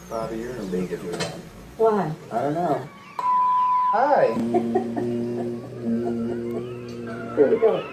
Bobby, you're in big if you're on. Why? I don't know. Hi. Here we go.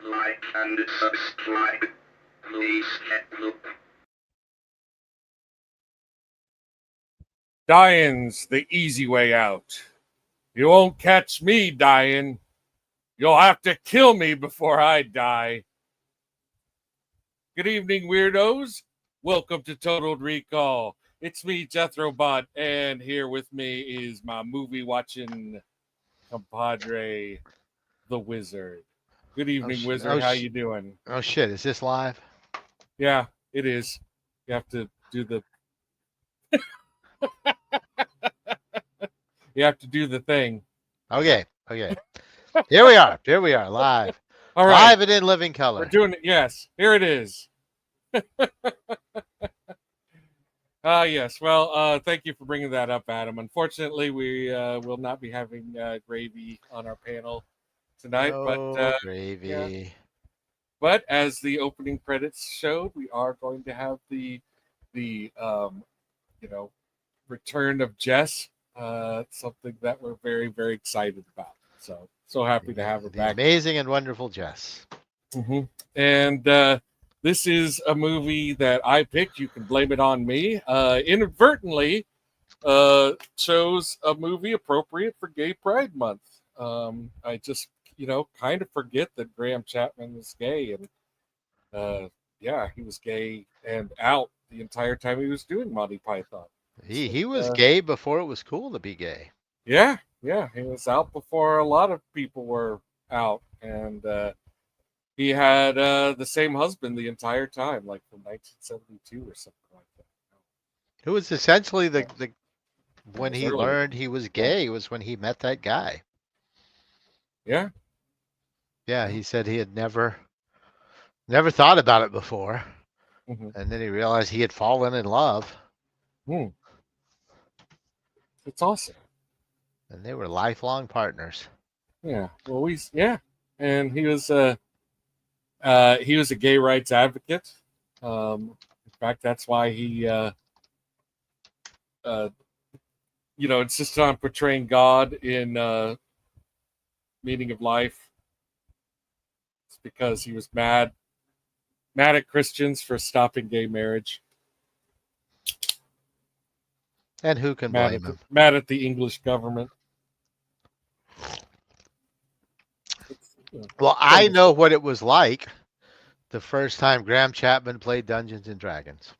Like and subscribe. Please look. Dying's the easy way out. You won't catch me dying. You'll have to kill me before I die. Good evening, weirdos. Welcome to Total Recall. It's me, Jethrobot, and here with me is my movie-watching compadre, the Wizard. Good evening, Wizard. How you doing? Oh, shit. Is this live? Yeah, it is. You have to do the... You have to do the thing. Okay. Here we are, live. All right. Live and in living color. We're doing it. Yes, here it is. Yes. Well, thank you for bringing that up, Adam. Unfortunately, we will not be having Gravy on our panel tonight. But Gravy. Yeah. But as the opening credits showed, we are going to have the return of Jess. Something that we're very, very excited about. So happy to have her back. Amazing and wonderful Jess. Mm-hmm. And this is a movie that I picked. You can blame it on me. Inadvertently chose a movie appropriate for Gay Pride Month. I just, kind of forget that Graham Chapman was gay. And he was gay and out the entire time he was doing Monty Python. He was gay before it was cool to be gay. Yeah, he was out before a lot of people were out, and he had the same husband the entire time, like from 1972 or something like that. It was essentially the when he early. learned he was gay was when he met that guy. Yeah. Yeah, he said he had never thought about it before, and then he realized he had fallen in love. It's awesome. And they were lifelong partners. Yeah. Well, and he was a gay rights advocate. In fact, that's why he insisted on portraying God in Meaning of Life. It's because he was mad at Christians for stopping gay marriage. And who can blame him? Mad at the English government. Well, I know what it was like the first time Graham Chapman played Dungeons and Dragons.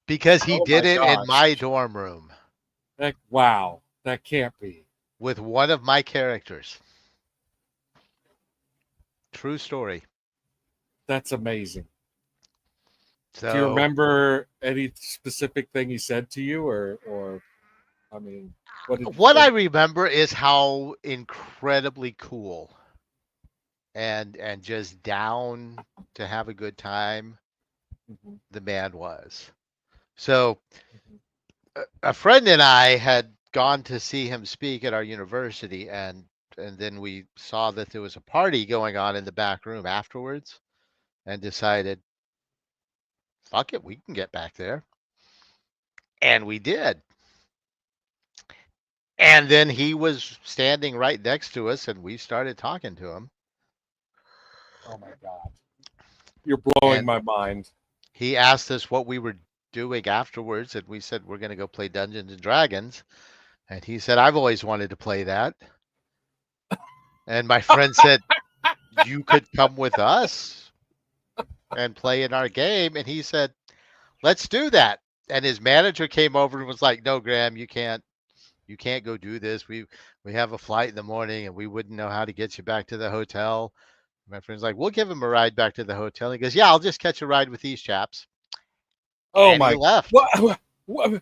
Because he did it in my dorm room. Wow, that can't be. With one of my characters. True story. That's amazing. So, do you remember any specific thing he said to you, or I mean, what I remember is how incredibly cool and just down to have a good time the man was. So a friend and I had gone to see him speak at our university, and then we saw that there was a party going on in the back room afterwards, and decided, fuck it, we can get back there. And we did. And then he was standing right next to us, and we started talking to him. Oh my God. You're blowing my mind. he asked us what we were doing afterwards, and we said we're going to go play Dungeons and Dragons. And he said, I've always wanted to play that. And my friend said, you could come with us and play in our game. And he said, let's do that. And his manager came over and was like, no, Graham, you can't go do this. We have a flight in the morning and we wouldn't know how to get you back to the hotel. My friend's like, we'll give him a ride back to the hotel. He goes, yeah, I'll just catch a ride with these chaps. Oh And he my! left. What?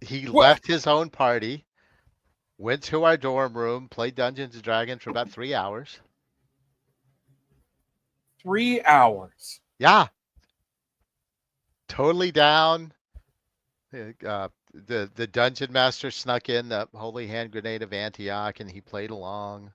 He left his own party, went to our dorm room, played Dungeons and Dragons for about 3 hours. 3 hours. Yeah. Totally down. The dungeon master snuck in the holy hand grenade of Antioch, and he played along.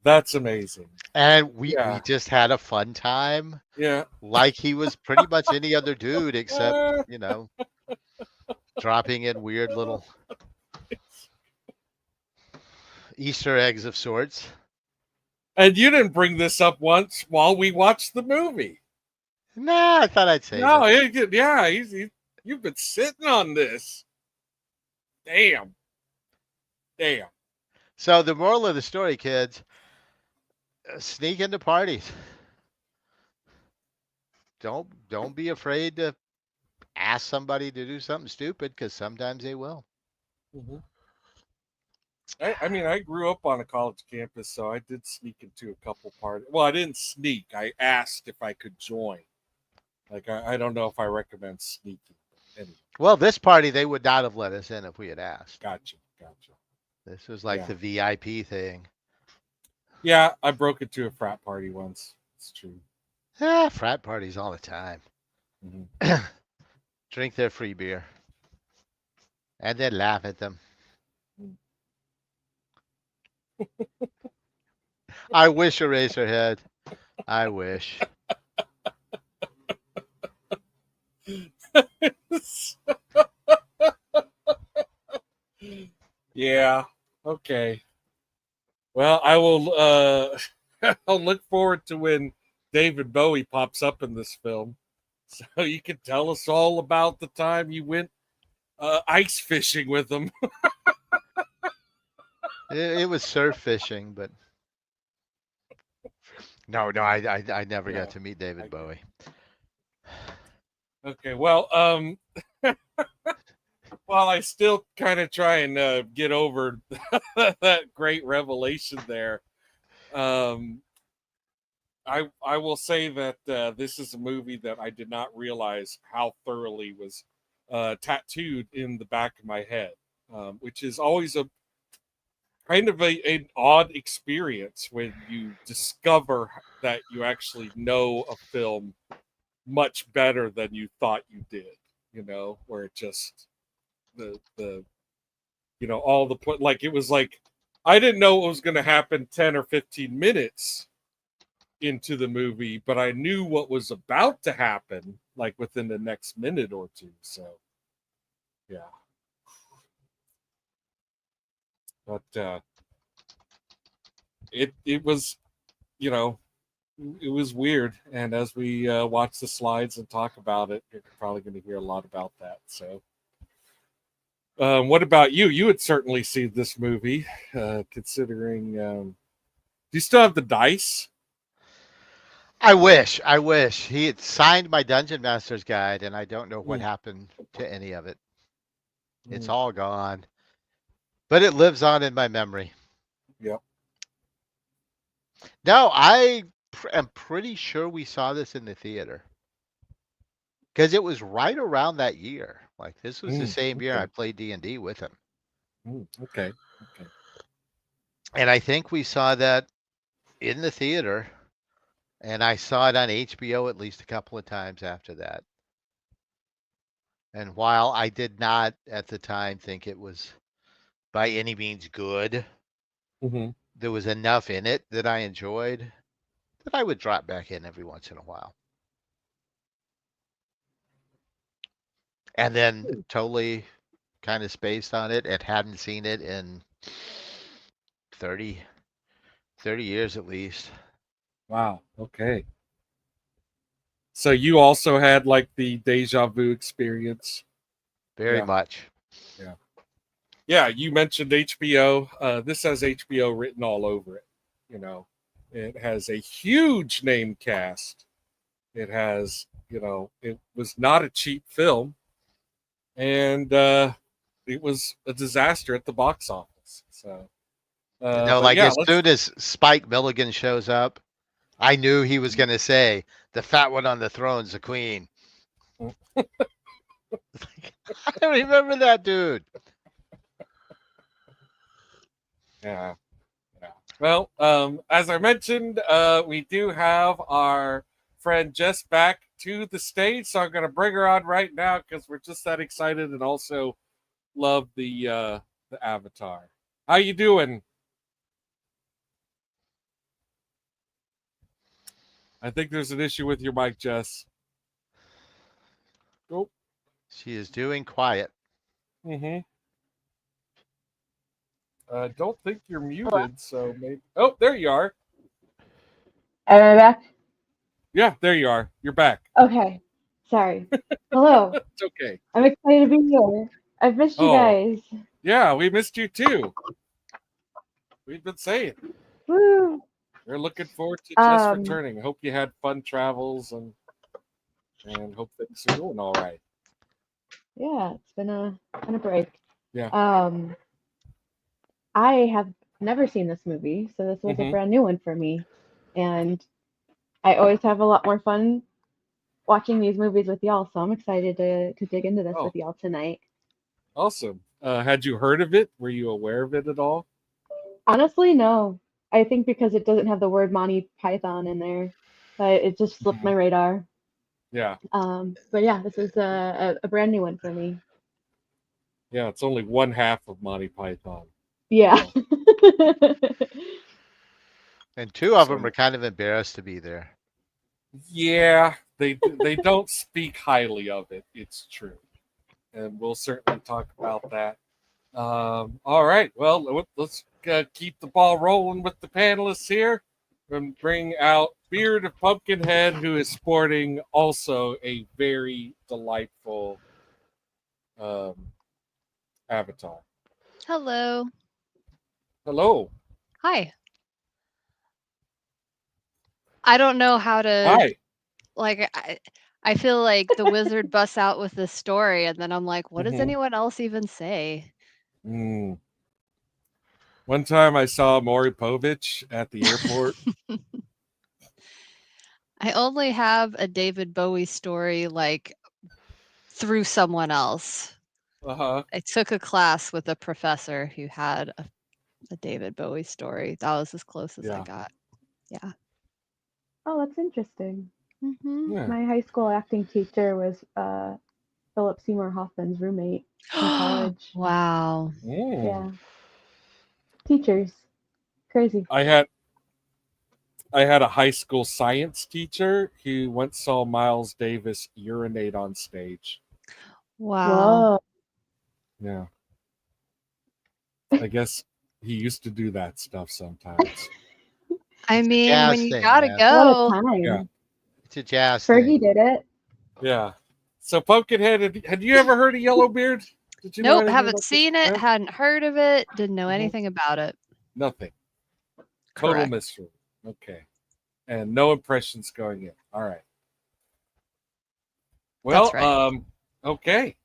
That's amazing. And we Yeah. just had a fun time. Yeah. Like he was pretty much any other dude, except, dropping in weird little Easter eggs of sorts. And you didn't bring this up once while we watched the movie. Nah, I thought I'd say No, that. you've been sitting on this. Damn. So the moral of the story, kids, sneak into parties. Don't be afraid to ask somebody to do something stupid, because sometimes they will. Mm-hmm. I mean, I grew up on a college campus, so I did sneak into a couple parties. Well, I didn't sneak. I asked if I could join. Like, I don't know if I recommend sneaking. Anyway. Well, this party, they would not have let us in if we had asked. Gotcha. This was like the VIP thing. Yeah, I broke into a frat party once. It's true. Frat parties all the time. Mm-hmm. Drink their free beer. And then laugh at them. I wish, Eraserhead. I wish. Yeah. Okay. Well, I will I'll look forward to when David Bowie pops up in this film. So you can tell us all about the time you went ice fishing with him. It was surf fishing, but no, I never got to meet David Bowie. Okay, well, while I still kind of try and get over that great revelation there, I will say that this is a movie that I did not realize how thoroughly was tattooed in the back of my head, which is always a kind of an odd experience when you discover that you actually know a film much better than you thought you did, where it just all the point, like it was like I didn't know what was going to happen 10 or 15 minutes into the movie, but I knew what was about to happen like within the next minute or two. So yeah, but it was, it was weird, and as we watch the slides and talk about it, you're probably going to hear a lot about that. So what about you? You had certainly seen this movie, considering do you still have the dice? I wish he had signed my Dungeon Master's guide, and I don't know what happened to any of it. It's all gone, but it lives on in my memory. Yep. No, I am pretty sure we saw this in the theater, because it was right around that year. Like, this was the same year I played D&D with him. Okay. And I think we saw that in the theater, and I saw it on HBO at least a couple of times after that. And while I did not at the time think it was by any means good, there was enough in it that I enjoyed that I would drop back in every once in a while. And then totally kind of spaced on it and hadn't seen it in 30 years at least. Wow. Okay. So you also had like the deja vu experience. Very Yeah. much. Yeah. Yeah. You mentioned HBO. This has HBO written all over it. You know, it has a huge name cast. It has, it was not a cheap film, and it was a disaster at the box office. So, No, but like yeah, as soon as Spike Milligan shows up, I knew he was going to say, the fat one on the throne's the queen. I remember that dude. Yeah. Well, as I mentioned, we do have our friend Jess back to the stage, so I'm going to bring her on right now because we're just that excited and also love the Avatar. How you doing? I think there's an issue with your mic, Jess. Oh. She is doing quiet. Mm-hmm. I don't think you're muted, Hello? so maybe. Oh, there you are. Am I back? Yeah, there you are. You're back. Okay. Sorry. Hello. It's okay. I'm excited to be here. I've missed you guys. Yeah, we missed you too. We've been saying. Woo. We're looking forward to Jess Um, returning. Hope you had fun travels and hope things are going all right. Yeah, it's been a break. Yeah. I have never seen this movie, so this was a brand new one for me. And I always have a lot more fun watching these movies with y'all, so I'm excited to dig into this with y'all tonight. Awesome. Had you heard of it? Were you aware of it at all? Honestly, no. I think because it doesn't have the word Monty Python in there, it just slipped my radar. Yeah. But yeah, this is a brand new one for me. Yeah, it's only one half of Monty Python. Yeah. And two of them are kind of embarrassed to be there. Yeah, they don't speak highly of it. It's true, and we'll certainly talk about that. All right. Well, let's keep the ball rolling with the panelists here, and bring out Beard of Pumpkinhead, who is sporting also a very delightful avatar. Hello. Hello. Hi. I don't know how to. Hi. Like, I feel like the wizard busts out with this story, and then I'm like, what does anyone else even say? One time I saw Maury Povich at the airport. I only have a David Bowie story, like, through someone else. Uh-huh. I took a class with a professor who had a David Bowie story. That was as close as I got. Yeah. Oh, that's interesting. Yeah. My high school acting teacher was Philip Seymour Hoffman's roommate in college. Wow. Yeah. Teachers. Crazy. I had a high school science teacher who once saw Miles Davis urinate on stage. Wow. Whoa. Yeah. I guess he used to do that stuff sometimes. I mean, when you gotta man. go. What a time. Yeah. It's a jazz Fergie thing. did it. Yeah. So Pumpkinhead, had you ever heard of Yellowbeard? Did you know Nope, anything haven't about seen this? it, hadn't heard of it, didn't know anything about it. Nothing. Total Correct. mystery. Okay. And no impressions going in. All right. Well, That's right. Okay.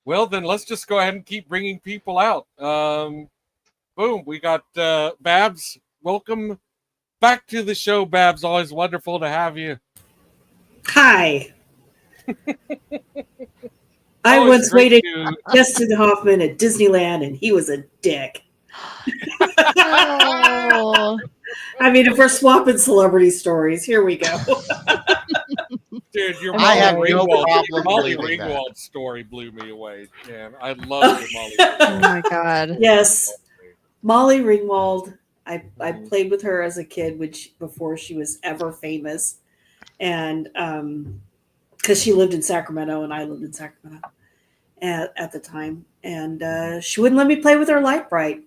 Well, then let's just go ahead and keep bringing people out. Boom. We got Babs. Welcome back to the show, Babs. Always wonderful to have you. Hi. I Always once great waited to- Justin Hoffman at Disneyland, and he was a dick. Oh. I mean, if we're swapping celebrity stories, here we go. Dude, your I have Molly no Ringwald, problem Molly believing that. Ringwald story blew me away, man. I love your Molly Oh Ringwald. my god. Yes, Molly Ringwald. I played with her as a kid, before she was ever famous, and because she lived in Sacramento and I lived in Sacramento at the time, and she wouldn't let me play with her light bright.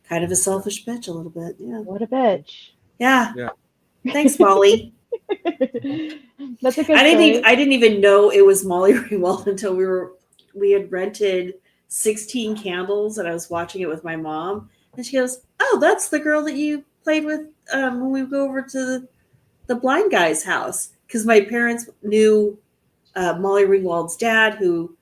kind of a selfish bitch a little bit. Yeah. What a bitch. Yeah. Yeah. Thanks, Molly. That's a good story. I didn't even know it was Molly Ringwald until we had rented 16 Candles and I was watching it with my mom, and she goes, "Oh, that's the girl that you played with when we go over to the blind guy's house." Because my parents knew Molly Ringwald's dad, who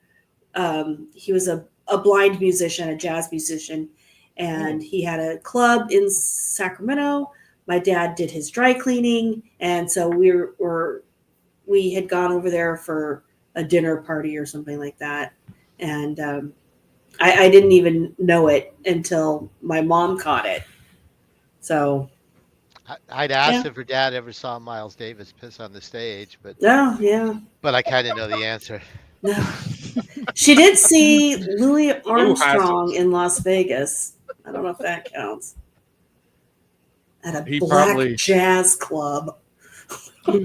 he was a blind musician, a jazz musician, and he had a club in Sacramento. My dad did his dry cleaning, and so we had gone over there for a dinner party or something like that, and I didn't even know it until my mom caught it. So I'd asked if her dad ever saw Miles Davis piss on the stage, but yeah. But I kind of know the answer. No. She did see Louis Armstrong in Las Vegas. I don't know if that counts. At a black jazz club. He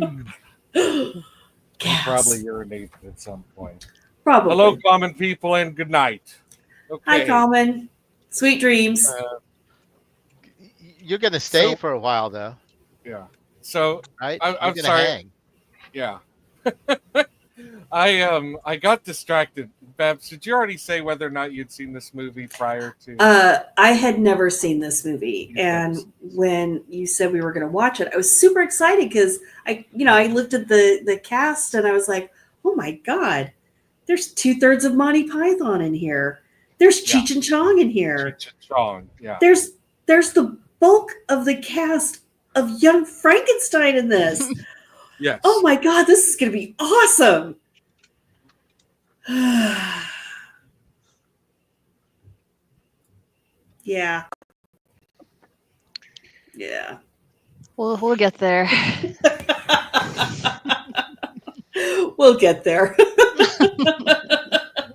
probably urinated at some point. Probably. Hello, common people, and good night. Okay. Hi, Common. Sweet dreams. You're going to stay for a while, though. Yeah. So right? I'm sorry. Hang. Yeah. I got distracted. Babs, did you already say whether or not you'd seen this movie prior to? I had never seen this movie, and when you said we were going to watch it, I was super excited because I looked at the cast and I was like, oh my god, there's 2/3 of Monty Python in here. There's Cheech and Chong in here. Cheech and Chong, yeah. There's the bulk of the cast of Young Frankenstein in this. Yes. Oh my god, this is going to be awesome. Yeah. Yeah. We'll get there. We'll get there.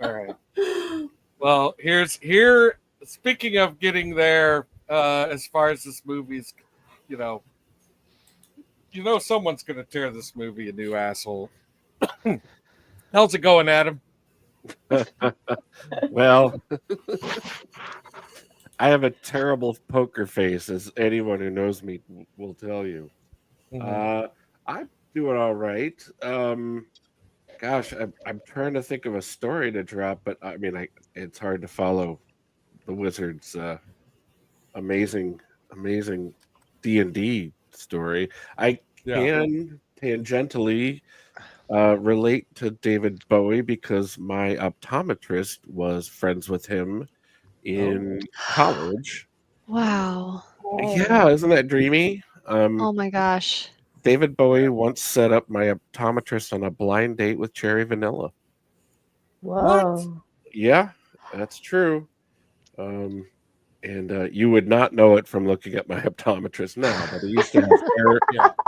All right. Well, speaking of getting there, as far as this movie's, someone's going to tear this movie a new asshole. How's it going, Adam? Well, I have a terrible poker face, as anyone who knows me will tell you. Mm-hmm. I'm doing all right. Gosh, I'm trying to think of a story to drop, but I mean, it's hard to follow the Wizards' amazing D&D story. I can tangentially relate to David Bowie because my optometrist was friends with him in college. Wow. Yeah, isn't that dreamy? Oh my gosh. David Bowie once set up my optometrist on a blind date with Cherry Vanilla. Whoa. What? Yeah, that's true. And you would not know it from looking at my optometrist now, but he used to have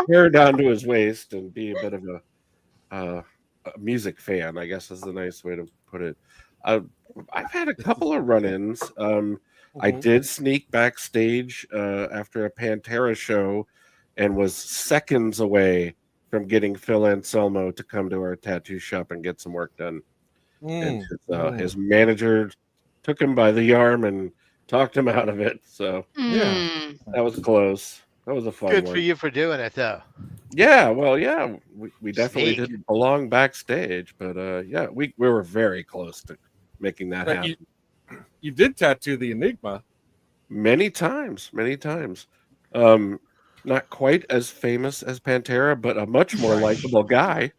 hair down to his waist and be a bit of a music fan, I guess is the nice way to put it. I've had a couple of run-ins. I did sneak backstage after a Pantera show and was seconds away from getting Phil Anselmo to come to our tattoo shop and get some work done. And his manager took him by the arm and talked him out of it. So that was close. That was a fun one. Good for you for doing it, though. Yeah, well, yeah, we definitely didn't belong backstage, but we were very close to making that happen. You did tattoo the Enigma many times. Not quite as famous as Pantera, but a much more likable guy.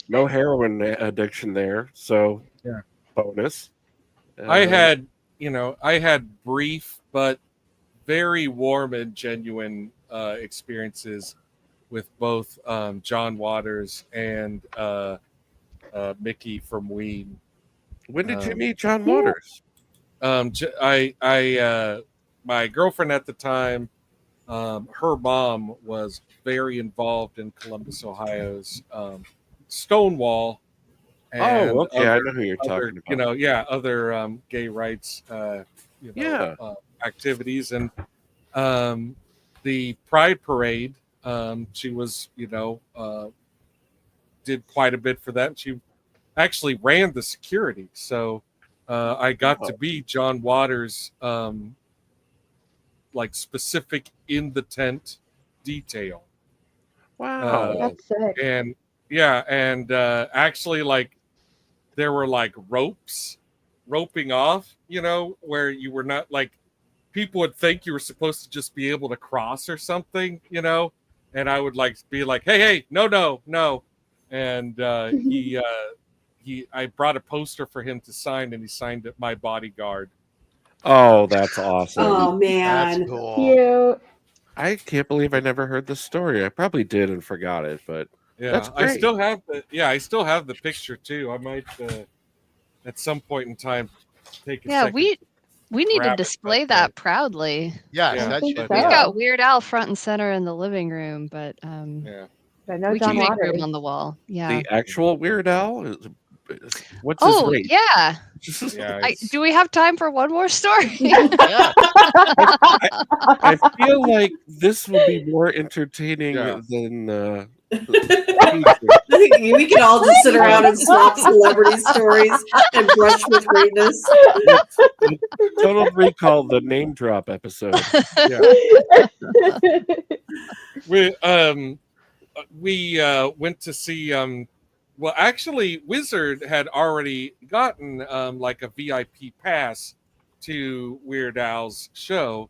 No heroin addiction there, so bonus. I had brief but very warm and genuine experiences with both John Waters and Mickey from Ween. When did you meet John Waters? My girlfriend at the time, her mom was very involved in Columbus, Ohio's Stonewall. And okay, I know who you're talking about. Other gay rights, activities, and the Pride Parade. She was, did quite a bit for that. She actually ran the security. So I got to be John Waters' like specific in the tent detail. Wow. That's sick. And actually, like, there were like roping off, where you were not like, people would think you were supposed to just be able to cross or something, and I would like be like, hey, no. And I brought a poster for him to sign, and he signed it, "My Bodyguard." Oh, that's awesome. Oh man. That's cool. Cute. I can't believe I never heard the story. I probably did and forgot it, but Yeah, that's I great. still have the picture too. I might at some point in time take a Yeah, second. we need to grab it, display but, that proudly. Yes, Yeah, that think should so. be. We've got Weird Al front and center in the living room, but Yeah. But no we John can make Waters. room on the wall. Yeah. The actual Weird Al? What's his Oh rate? yeah. Yeah, Do we have time for one more story? Yeah. I feel like this will be more entertaining Yeah. than I think we can all just sit around and swap celebrity stories and brush with greatness. Total Recall, the name drop episode. we went to see well, actually, Wizard had already gotten like a VIP pass to Weird Al's show,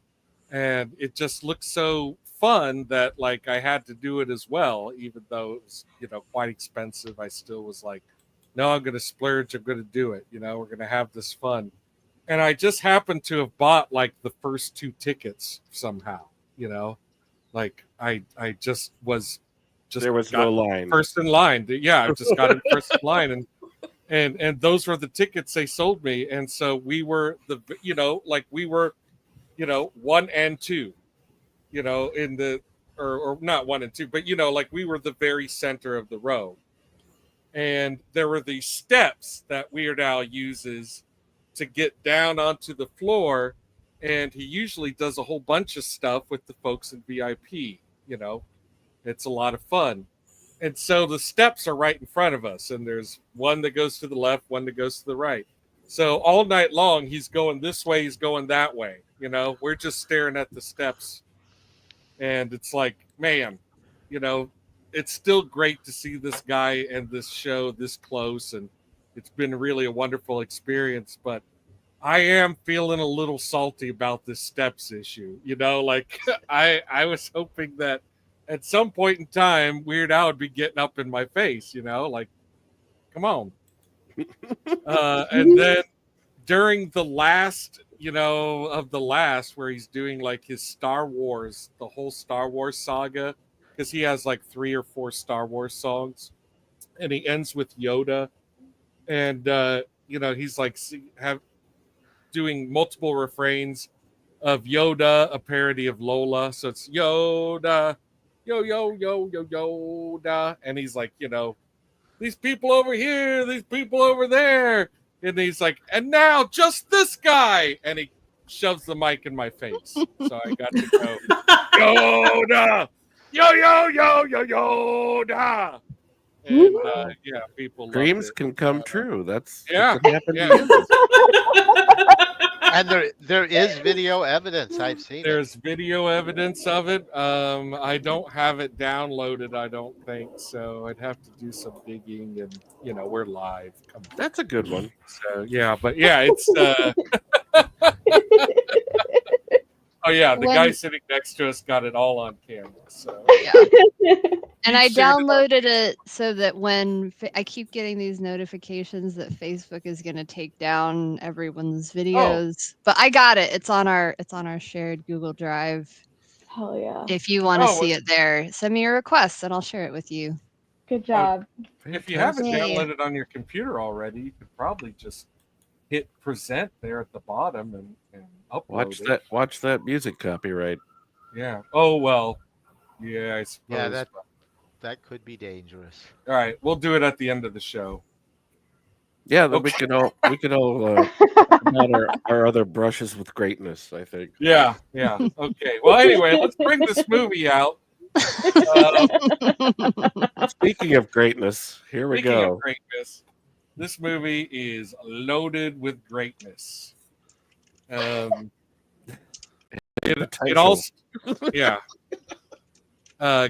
and it just looked so fun that like I had to do it as well, even though it was quite expensive. I still was like, no, I'm gonna splurge, I'm gonna do it, we're gonna have this fun. And I just happened to have bought like the first 2 tickets somehow, like I just There was got no line. first in line. Yeah, I just got in first in line, and those were the tickets they sold me. And so we were we were 1 and 2, in the or not 1 and 2, but like we were the very center of the row. And there were these steps that Weird Al uses to get down onto the floor, and he usually does a whole bunch of stuff with the folks in VIP. It's a lot of fun. And so the steps are right in front of us, and there's one that goes to the left, one that goes to the right. So all night long, he's going this way, he's going that way. We're just staring at the steps. And it's like, man, it's still great to see this guy and this show this close. And it's been really a wonderful experience. But I am feeling a little salty about this steps issue. Like I was hoping that at some point in time, Weird Al would be getting up in my face, like, come on. And then during the last, where he's doing like his Star Wars, the whole Star Wars saga, because he has like 3 or 4 Star Wars songs, and he ends with Yoda, and he's like doing multiple refrains of Yoda, a parody of Lola, so it's Yoda. Yo, Yoda. And he's like, these people over here, these people over there. And he's like, and now just this guy. And he shoves the mic in my face. So I got to go, Yoda. Yoda. And people Dreams loved it. can come true. That's Yeah. what can happen Yeah. to you. And there is video evidence. I've seen There's video evidence of it. I don't have it downloaded, I don't think. So I'd have to do some digging, and we're live. Come on. That's a good one. So yeah, but yeah, it's oh yeah, the guy sitting next to us got it all on camera. So Yeah. And I downloaded it so that when I keep getting these notifications that Facebook is going to take down everyone's videos, but I got it. It's on our shared Google Drive. Hell yeah. If you want to see it there, send me a request and I'll share it with you. Good job. if you haven't Yay. downloaded on your computer already, you could probably just hit present there at the bottom and upload it. Watch that music copyright. Yeah. Oh well. Yeah, I suppose. Yeah, that could be dangerous. All right, we'll do it at the end of the show. Yeah, then we can all about our other brushes with greatness, I think. Yeah. Okay. Well, anyway, let's bring this movie out. Speaking of greatness, here we Speaking go. of greatness, This movie is loaded with greatness. It Potential. also, yeah.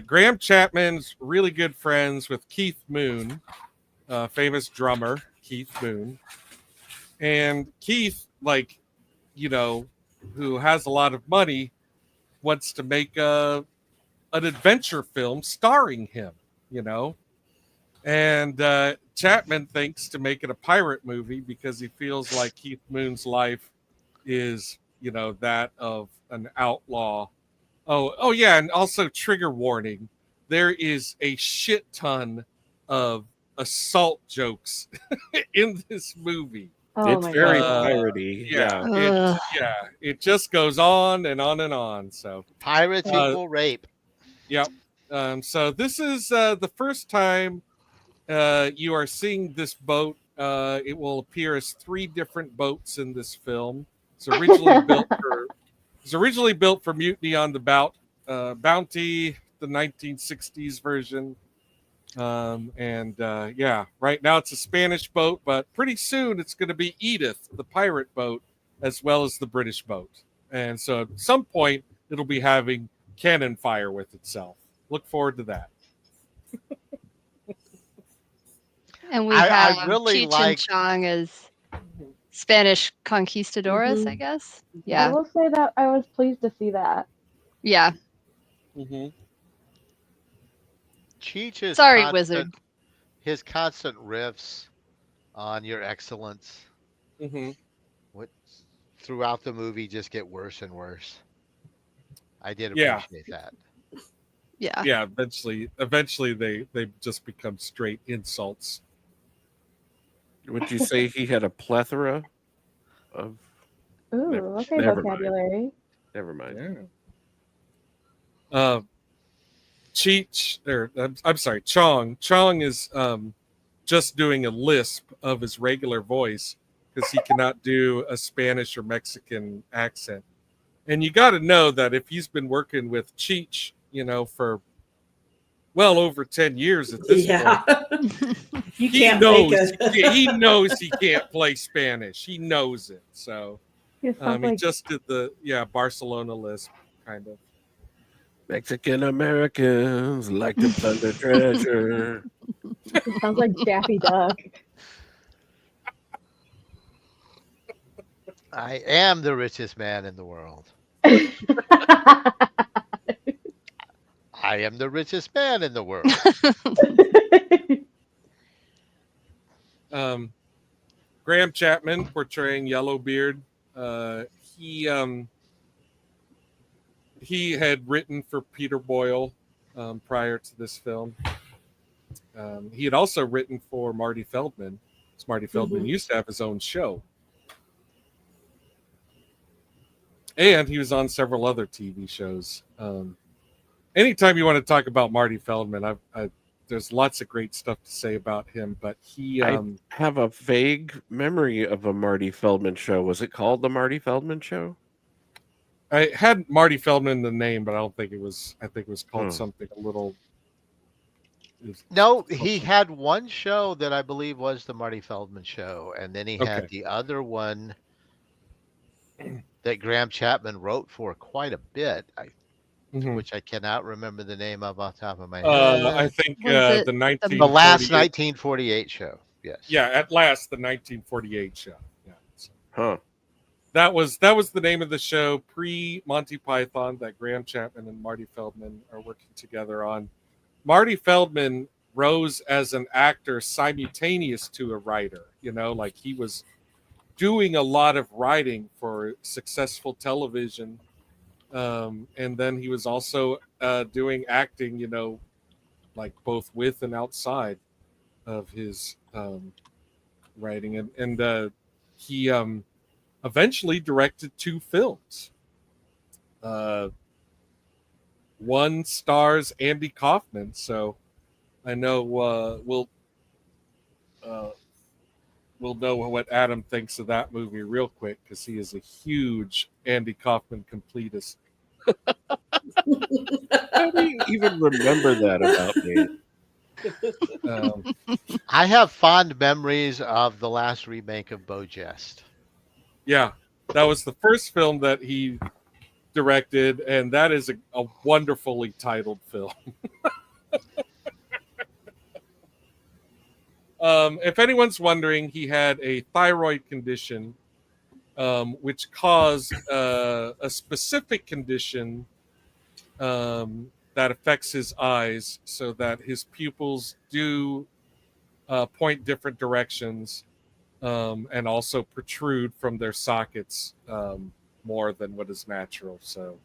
Graham Chapman's really good friends with Keith Moon, famous drummer Keith Moon, and Keith, like, you know, who has a lot of money, wants to make an adventure film starring him, you know. And Chapman thinks to make it a pirate movie because he feels like Keith Moon's life is, you know, that of an outlaw. Oh yeah, and also trigger warning. There is a shit ton of assault jokes in this movie. Oh It's my very God. piratey. Yeah. Ugh. It just goes on and on and on. So Pirates equal rape. yep. So this is the first time you are seeing this boat. It will appear as 3 different boats in this film. It's originally built for Mutiny on the Bounty, the 1960s version. Yeah, right now it's a Spanish boat, but pretty soon it's going to be Edith, the pirate boat, as well as the British boat. And so at some point it'll be having cannon fire with itself. Look forward to that. And we I have really Cheech like- and Chong as Spanish conquistadores, Mhm. I guess. I Yeah. will say that I was pleased to see that. Yeah. Mm-hmm. Cheech's Sorry, constant- wizard. His constant riffs on your excellence Mm-hmm. throughout the movie just get worse and worse. I did Yeah. appreciate that. Yeah. Yeah, eventually they just become straight insults. Would you say he had a plethora of? Ooh, Never- okay, never mind. vocabulary. Never mind. Yeah. I'm sorry, Chong. Chong is just doing a lisp of his regular voice because he cannot do a Spanish or Mexican accent. And you got to know that if he's been working with Cheech, you know, for well over 10 years at this Yeah. point, You he can't knows make it. he knows he can't play Spanish. He knows it. So It sounds he like just did the Barcelona lisp kind of. Mexican Americans like to plunder treasure. it sounds like Daffy Duck. I am the richest man in the world. I am the richest man in the world. Graham Chapman portraying Yellowbeard. He had written for Peter Boyle prior to this film. He had also written for Marty Feldman. Because Marty Feldman used to have his own show. And he was on several other TV shows. Anytime you want to talk about Marty Feldman, there's lots of great stuff to say about him. But I have a vague memory of a Marty Feldman show. Was it called the Marty Feldman Show? I had Marty Feldman in the name, but I don't think it was. I think it was called something a little. No, he had one show that I believe was the Marty Feldman Show, and then he had the other one that Graham Chapman wrote for quite a bit, which I cannot remember the name of off the top of my head. I think Was it the The last 1948 show. Yes. Yeah, at last the 1948 show. Yeah. So Huh. that was the name of the show pre Monty Python that Graham Chapman and Marty Feldman are working together on. Marty Feldman rose as an actor simultaneous to a writer. You know, like he was doing a lot of writing for successful television. And then he was also doing acting, you know, like both with and outside of his writing. And he eventually directed 2 films. One stars Andy Kaufman, so I know we'll know what Adam thinks of that movie real quick because he is a huge Andy Kaufman completist. I don't even remember that about me. Um, I have fond memories of the last remake of BoJest. yeah, that was the first film that he directed, and that is a wonderfully titled film. If anyone's wondering, he had a thyroid condition, which caused a specific condition that affects his eyes, so that his pupils do point different directions, and also protrude from their sockets more than what is natural. So,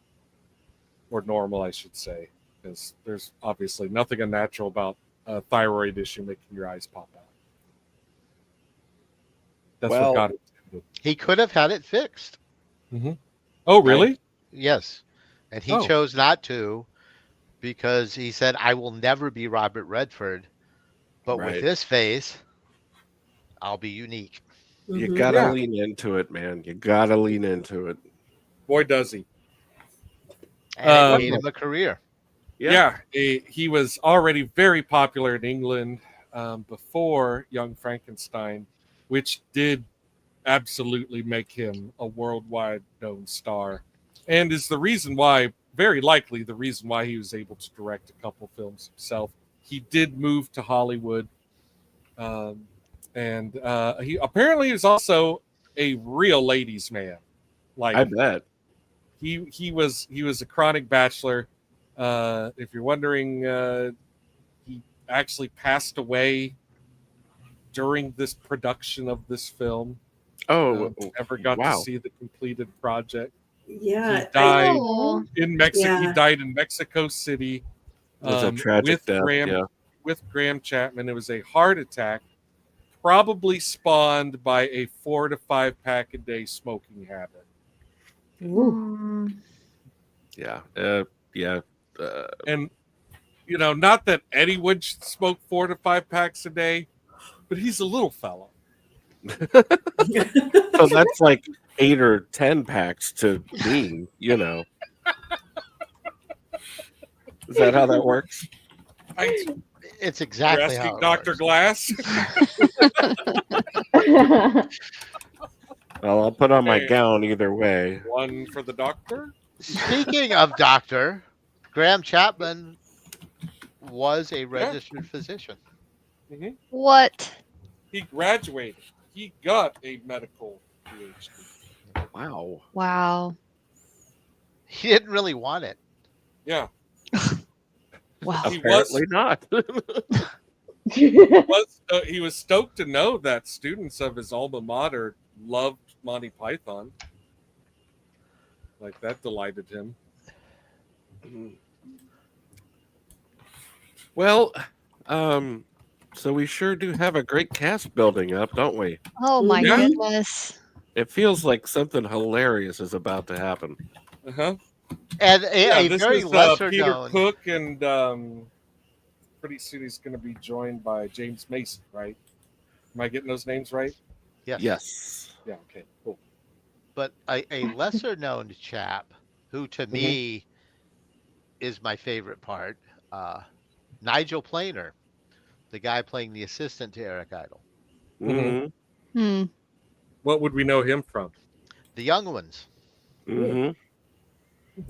or normal, I should say, because there's obviously nothing unnatural about a thyroid issue making your eyes pop out. That's Well, what God intended. He could have had it fixed. Oh, really? Yes. And he Oh. chose not to because he said, I will never be Robert Redford, but with Right. this face, I'll be unique. You Mhm. gotta Yeah. lean into it, man. You gotta lean into it. Boy, does he. And it made him a career. Yeah, he was already very popular in England before Young Frankenstein, which did absolutely make him a worldwide known star, and is the reason why, very likely, the reason why he was able to direct a couple films himself. He did move to Hollywood, and he apparently is also a real ladies' man. Like, I bet. he was a chronic bachelor. If you're wondering, he actually passed away during this production of this film. Never got wow. to see the completed project. Yeah. He died Oh, in Mexico. Yeah. He died in Mexico City. It was a tragic with death. Graham, Yeah. with Graham Chapman. It was a heart attack, probably spawned by a 4 to 5 pack a day smoking habit. Ooh. Yeah. Yeah. And not that anyone should smoke 4 to 5 packs a day, but he's a little fellow. So that's like 8 or 10 packs to me, Is that how that works? It's You're exactly how asking it Dr. works. Glass? Well, I'll put on my Hey. gown either way. One for the doctor? Speaking of doctor, Graham Chapman was a registered physician. what? He graduated. He got a medical PhD. Wow. Wow. He didn't really want it. Yeah. Wow. He Apparently not. He was stoked to know that students of his alma mater loved Monty Python. Like, that delighted him. Well, so we sure do have a great cast building up, don't we? Oh my Yeah. goodness. It feels like something hilarious is about to happen. Uh-huh. And a this very is lesser Peter known. Cook, and pretty soon he's going to be joined by James Mason, right? Am I getting those names right? Yes. Yeah, okay, cool. But a lesser known chap who to me is my favorite part, Nigel Planer, the guy playing the assistant to Eric Idle. Mm-hmm. Hmm. What would we know him from? The young ones. Mm-hmm.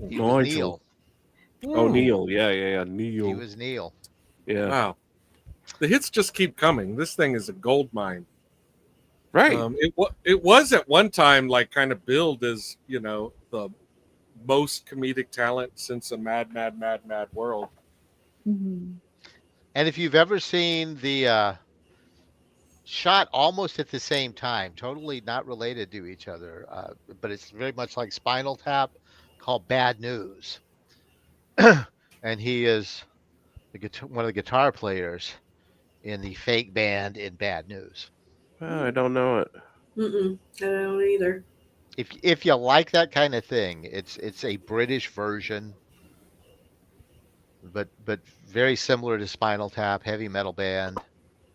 He was Nigel. Neil. Oh, Neil. Yeah. Neil. He was Neil. Yeah. Wow. The hits just keep coming. This thing is a gold mine. Right. It was at one time like kind of billed as, the most comedic talent since a mad world. Mhm. And if you've ever seen the shot almost at the same time, totally not related to each other, but it's very much like Spinal Tap, called Bad News. And he is one of the guitar players in the fake band in Bad News. I don't know it. I don't either. If you like that kind of thing, it's a British version, but very similar to Spinal Tap, heavy metal band.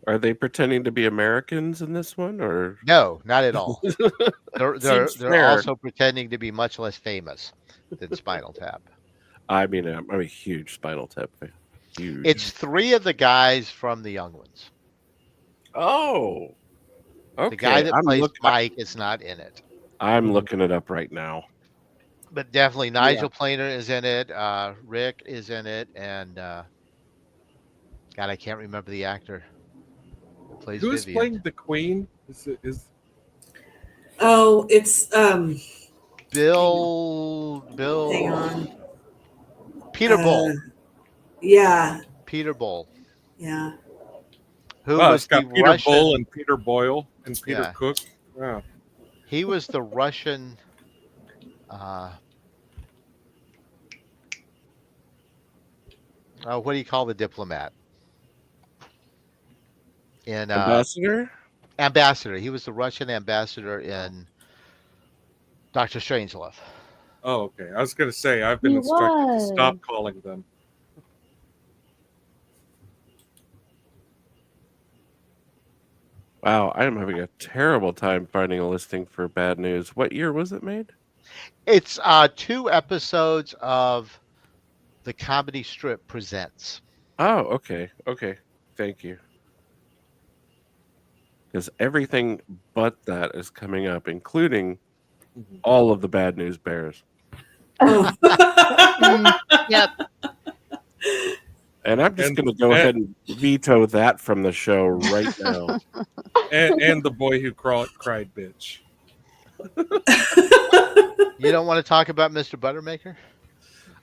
Are they pretending to be Americans in this one, or No, not at all. They're Seems fair. also pretending to be much less famous than Spinal Tap. I mean, I'm a huge Spinal Tap fan. huge. It's 3 of the guys from The Young Ones. Oh, okay. The guy that I'm plays look- Mike is not in it. I'm looking it up right now. But definitely Nigel Planer is in it. Rick is in it, and God, I can't remember the actor who plays Who's Vivian. playing the Queen? Is Oh, it's Bill. hang on. Peter Bull. Yeah, Peter Bull. yeah. Who wow, was it's got the Peter Russian? Bull and Peter Boyle and Peter Yeah. Cook. Wow. He was the Russian. What do you call the diplomat? In Ambassador? ambassador. He was the Russian ambassador in Doctor Strangelove. Oh, okay. I was going to say I've been He instructed to stop was. calling them. Wow, I am having a terrible time finding a listing for Bad News. What year was it made? It's 2 episodes of the comedy strip Presents. Oh, okay. Okay. Thank you. Because everything but that is coming up, including all of the Bad News Bears. Oh. Yep. And I'm just going to go ahead and veto that from the show right now. And the boy who cried bitch. You don't want to talk about Mr. Buttermaker?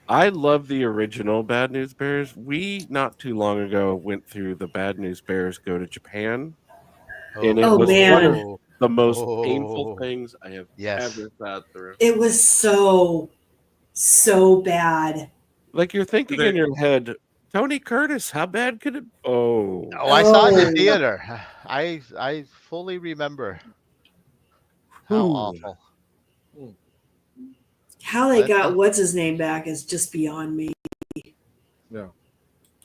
I love the original Bad News Bears. We, not too long ago, went through the Bad News Bears Go to Japan. And it Oh, was man. one of the most painful things I have ever sat through. It was so bad. Like you're thinking in your head, Tony Curtis, how bad could it? Oh, I saw it in the theater. I fully remember how awful. How they got what's his name back is just beyond me. No.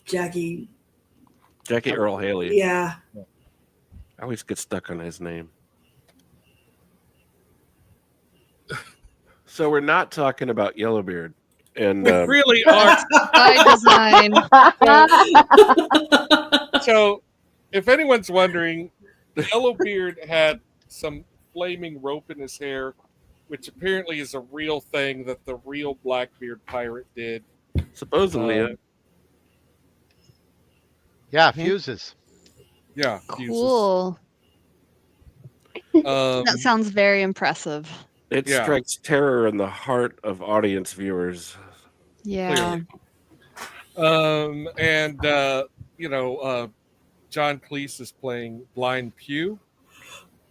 Jackie Earl Haley. Yeah. I always get stuck on his name. So we're not talking about Yellowbeard. And We really are. By design. So, if anyone's wondering, Yellowbeard had some flaming rope in his hair, which apparently is a real thing that the real Blackbeard pirate did. Supposedly, yeah, fuses. Yeah, fuses. Cool. That sounds very impressive. it strikes terror in the heart of audience viewers. Yeah. And John Cleese is playing Blind Pew,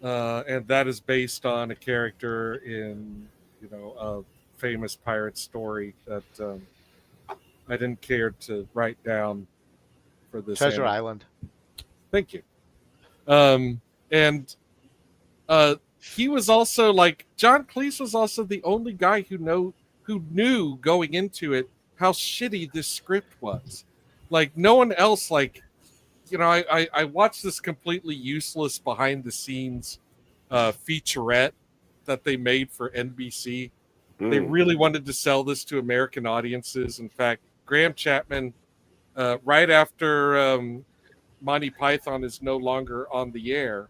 and that is based on a character in a famous pirate story that I didn't care to write down for this. Treasure Island. Thank you. And he was also John Cleese was also the only guy who knew going into it how shitty this script was. Like no one else. I watched this completely useless behind the scenes featurette that they made for NBC. They really wanted to sell this to American audiences. In fact, Graham Chapman, right after Monty Python is no longer on the air,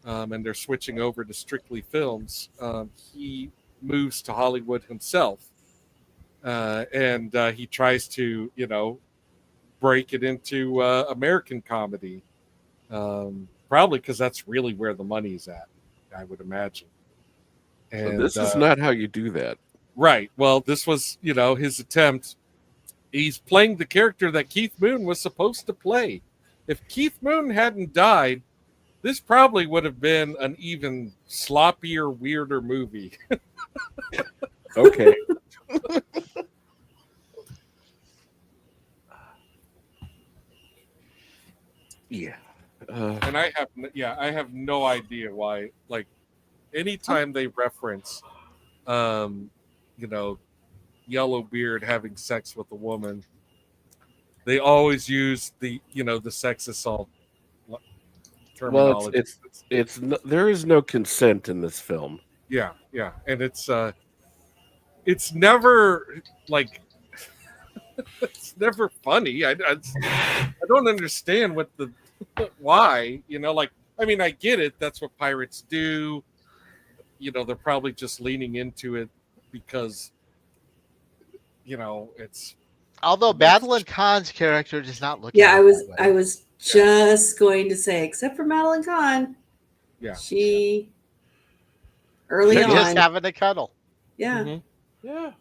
and they're switching over to Strictly Films, he moves to Hollywood himself. And he tries to, break it into American comedy. Probably because that's really where the money's at, I would imagine. And, So this is not how you do that. Right. Well, this was, his attempt. He's playing the character that Keith Moon was supposed to play. If Keith Moon hadn't died, this probably would have been an even sloppier, weirder movie. Okay. Yeah. And I have no idea why. Like, anytime they reference, Yellowbeard having sex with a woman, they always use the sex assault terminology. Well, there is no consent in this film. Yeah, and it's never like It's never funny. I don't understand what the why. Like, I mean, I get it. That's what pirates do. They're probably just leaning into it because it's. Although Madeline Kahn's character does not look. Yeah, at it that way. I was just going to say, except for Madeline Kahn, Yeah, she early They're on, just having a cuddle. yeah. Mhm. Yeah.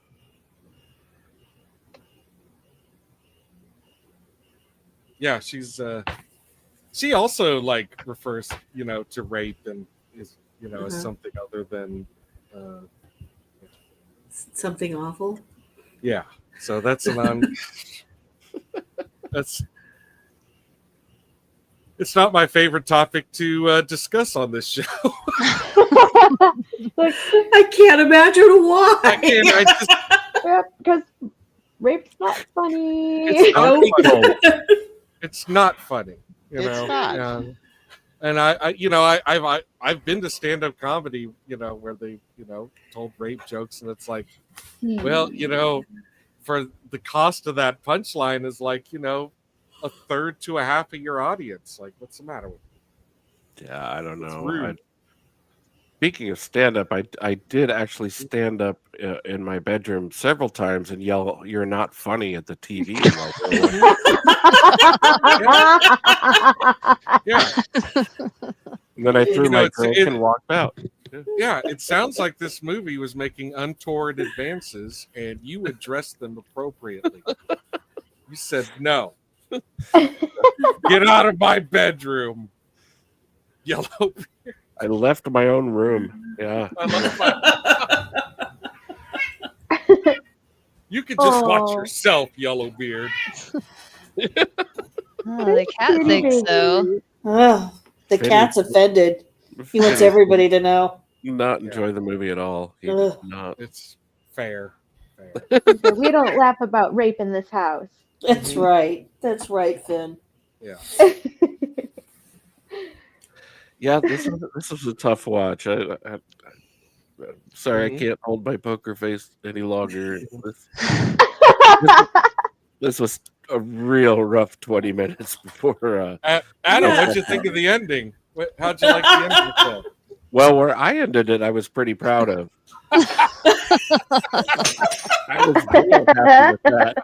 Yeah, she also like refers to rape and is as something other than Something awful. yeah. So that's that's it's not my favorite topic to discuss on this show. I can't imagine why. I just Because rape's not funny. it's not funny. It's not funny. It's not. And I've been to stand-up comedy, where they, told rape jokes, and it's like, well, for the cost of that punchline is like, a third to a half of your audience. Like, what's the matter with you? Yeah, I don't It's know. rude. Speaking of stand-up, I did actually stand up in my bedroom several times and yell, "You're not funny" at the TV. Yeah. And then I threw my drink it- and walked out. Yeah, it sounds like this movie was making untoward advances, and you addressed them appropriately. You said, no. Get out of my bedroom, Yellowbeard. I left my own room. Yeah. You could just watch Oh. yourself, Yellowbeard. Oh, the cat thinks so. Oh, the Fitty. cat's offended. He wants Fitty everybody to know. did not enjoy the movie at all. He did not. It's fair. We don't laugh about rape in this house. That's right. That's right, Finn. Yeah. Yeah, this was a tough watch. Sorry, Mhm. I can't hold my poker face any longer. This was a real rough 20 minutes before. Adam, Yeah. what'd you think of the ending? How'd you like the ending of the film? Well, where I ended it, I was pretty proud of. I was real happy with that.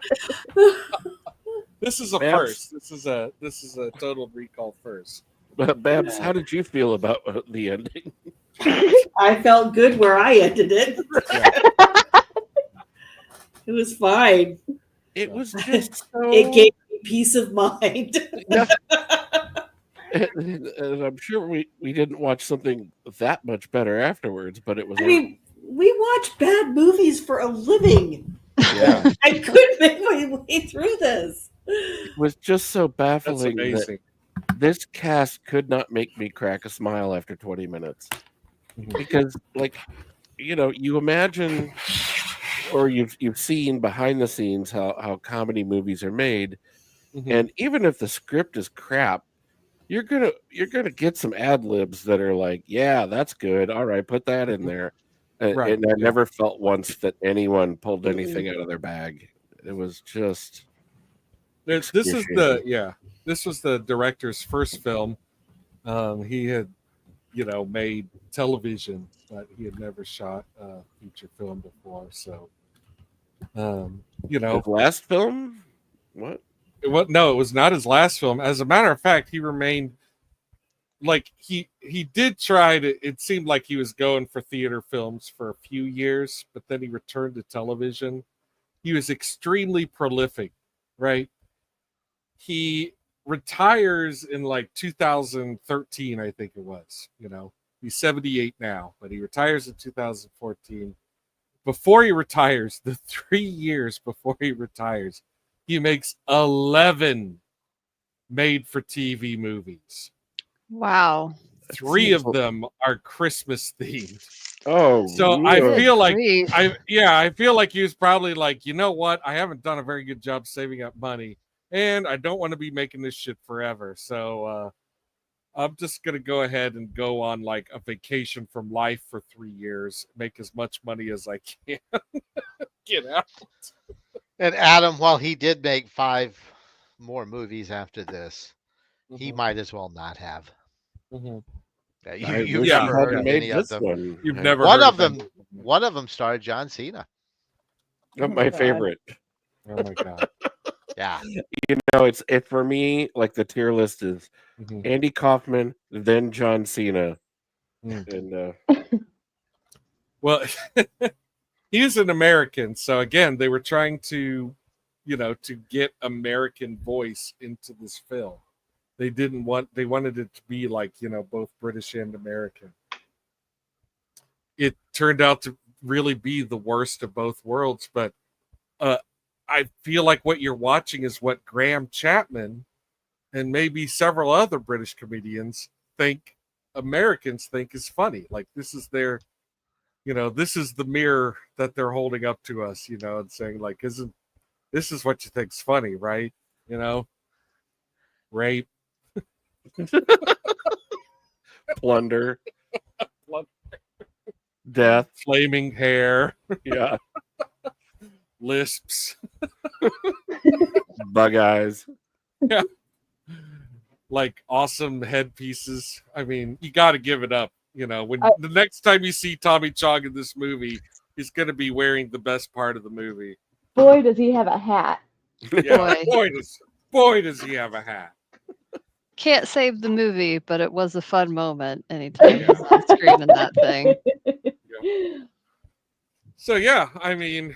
This is a Babs. first. This is a total recall first. But Babs, how did you feel about the ending? I felt good where I ended it. It was fine. It was just so. It gave me peace of mind. And I'm sure we didn't watch something that much better afterwards, but it was. I mean, we watch bad movies for a living. Yeah, I couldn't make my way through this. it was just so That's baffling that amazing. this cast could not make me crack a smile after 20 minutes. Mhm. Because, like, you imagine, or you've seen behind the scenes how comedy movies are made, Mhm. and even if the script is crap, you're gonna get some ad libs that are like, yeah, that's good. All right, put that in there. Right, And I yeah. never felt once that anyone pulled anything out of their bag. It was just This is this was the director's first film. He had made television, but he had never shot a feature film before. So his last film. What? it was not his last film. As a matter of fact, he remained like he did try to. It seemed like he was going for theater films for a few years, but then he returned to television. He was extremely prolific, right? He retires in like 2013, I think it was. He's 78 now, but he retires in 2014. Before he retires, the 3 years before he retires, he makes 11 made-for-TV movies. Wow. 3 of them are Christmas themed. Oh, So I really? feel like Grief. I feel like he was probably like, you know what? I haven't done a very good job saving up money, and I don't want to be making this shit forever. So I'm just gonna go ahead and go on like a vacation from life for 3 years, make as much money as I can, get out. And Adam, while he did make 5 more movies after this, he might as well not have. Mhm. You've wish Yeah. he never heard hadn't of made any of this them. one. You've never One heard of that. them, one of them starred John Cena. Not my God. favorite. Oh my god. Yeah. You know, it's for me, like the tier list is Mhm. Andy Kaufman, then John Cena. Mm. And Well, he is an American, so again, they were trying to, to get American voice into this film. They wanted it to be like, both British and American. It turned out to really be the worst of both worlds, but I feel like what you're watching is what Graham Chapman and maybe several other British comedians think Americans think is funny. Like this is their, this is the mirror that they're holding up to us, and saying like, this is what you think's funny, right? Rape, plunder, death, flaming hair, yeah, lisps, bug eyes. yeah, like awesome headpieces. I mean, you got to give it up. When the next time you see Tommy Chong in this movie, he's going to be wearing the best part of the movie. Boy, does he have a hat. Yeah, boy, does he have a hat. Can't save the movie, but it was a fun moment anytime he's on screen in that thing. So yeah, I mean,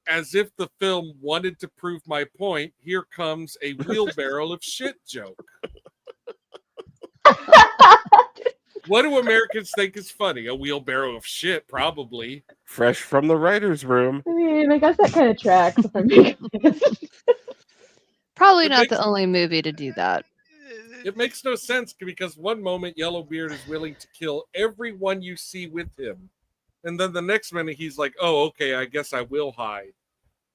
as if the film wanted to prove my point, here comes a wheelbarrow of shit joke. What do Americans think is funny? A wheelbarrow of shit, probably. Fresh from the writer's room. I mean, I guess that kind of tracks if I'm being honest. Probably not the only movie to do that. It makes no sense because one moment Yellowbeard is willing to kill everyone you see with him. And then the next minute he's like, oh, okay, I guess I will hide.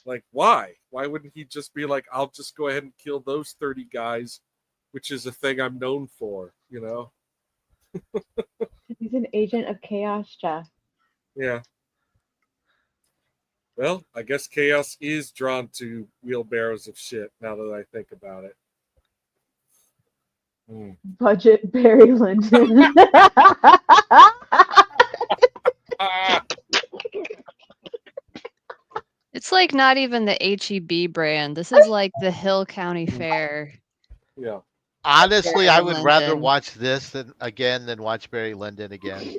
Like, why? Why wouldn't he just be like, I'll just go ahead and kill those 30 guys, which is a thing I'm known for, He's an agent of chaos, Jeff. Yeah. Well, I guess chaos is drawn to wheelbarrows of shit now that I think about it. Budget Barry Lyndon. It's like not even the HEB brand. This is like the Hill County Fair. Yeah. Honestly, Barry I would rather Lyndon. watch this than watch Barry Lyndon again.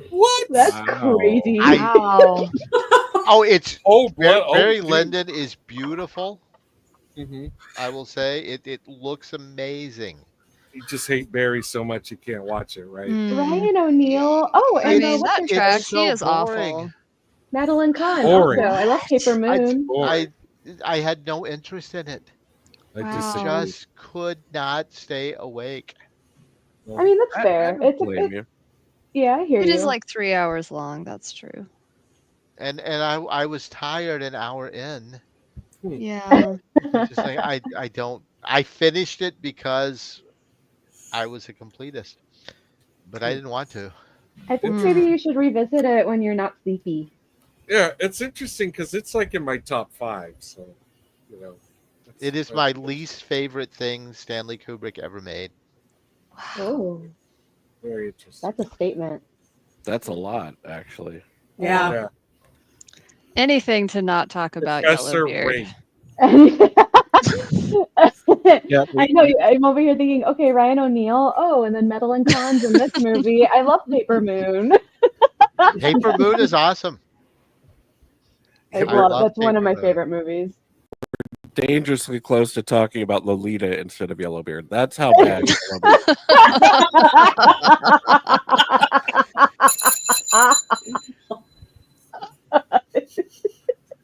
What? That's Wow. crazy. Wow. It's Oh, Barry dude. Lyndon is beautiful. Mhm. I will say it looks amazing. You just hate Barry so much you can't watch it, right? Ryan O'Neal. Oh, I and mean, what's that her tracks. so He is boring. awful. Madeline Kahn. Boring. Also, I love Paper Moon. I had no interest in it. I Wow. disagree. Just could not stay awake. I mean, that's fair. It's Blame you. yeah, I hear It you. is like 3 hours long. That's true. And I was tired an hour in. Yeah. Just like I finished it because I was a completist. But I didn't want to. I think maybe you should revisit it when you're not sleepy. Yeah, it's interesting because it's like in my top 5. So, It is my least favorite thing Stanley Kubrick ever made. Oh, very interesting. that's a statement. That's a lot, actually. Yeah. Anything to not talk about Professor Yellowbeard. Rain. Yeah, I know. I'm over here thinking, okay, Ryan O'Neal. Oh, and then Madeline Kahn's in this movie. I love Paper Moon. Paper Moon is awesome. That's one of my Paper Moon. favorite movies. Dangerously close to talking about Lolita instead of Yellowbeard. That's how bad Yellowbeard.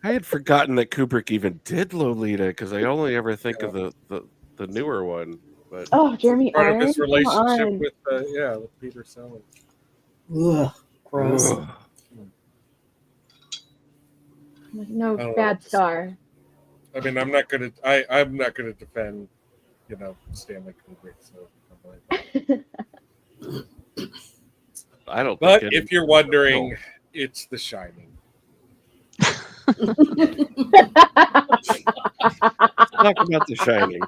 I had forgotten that Kubrick even did Lolita because I only ever think of the newer one. But Oh, Jeremy Part of Irons. his Come relationship on. with Peter Sellers. Ugh, gross. Ugh. No don't bad know. star. I mean, I'm not gonna defend, Stanley Kubrick. So, I don't. but think if you're wondering, it's The Shining. Talk about The Shining.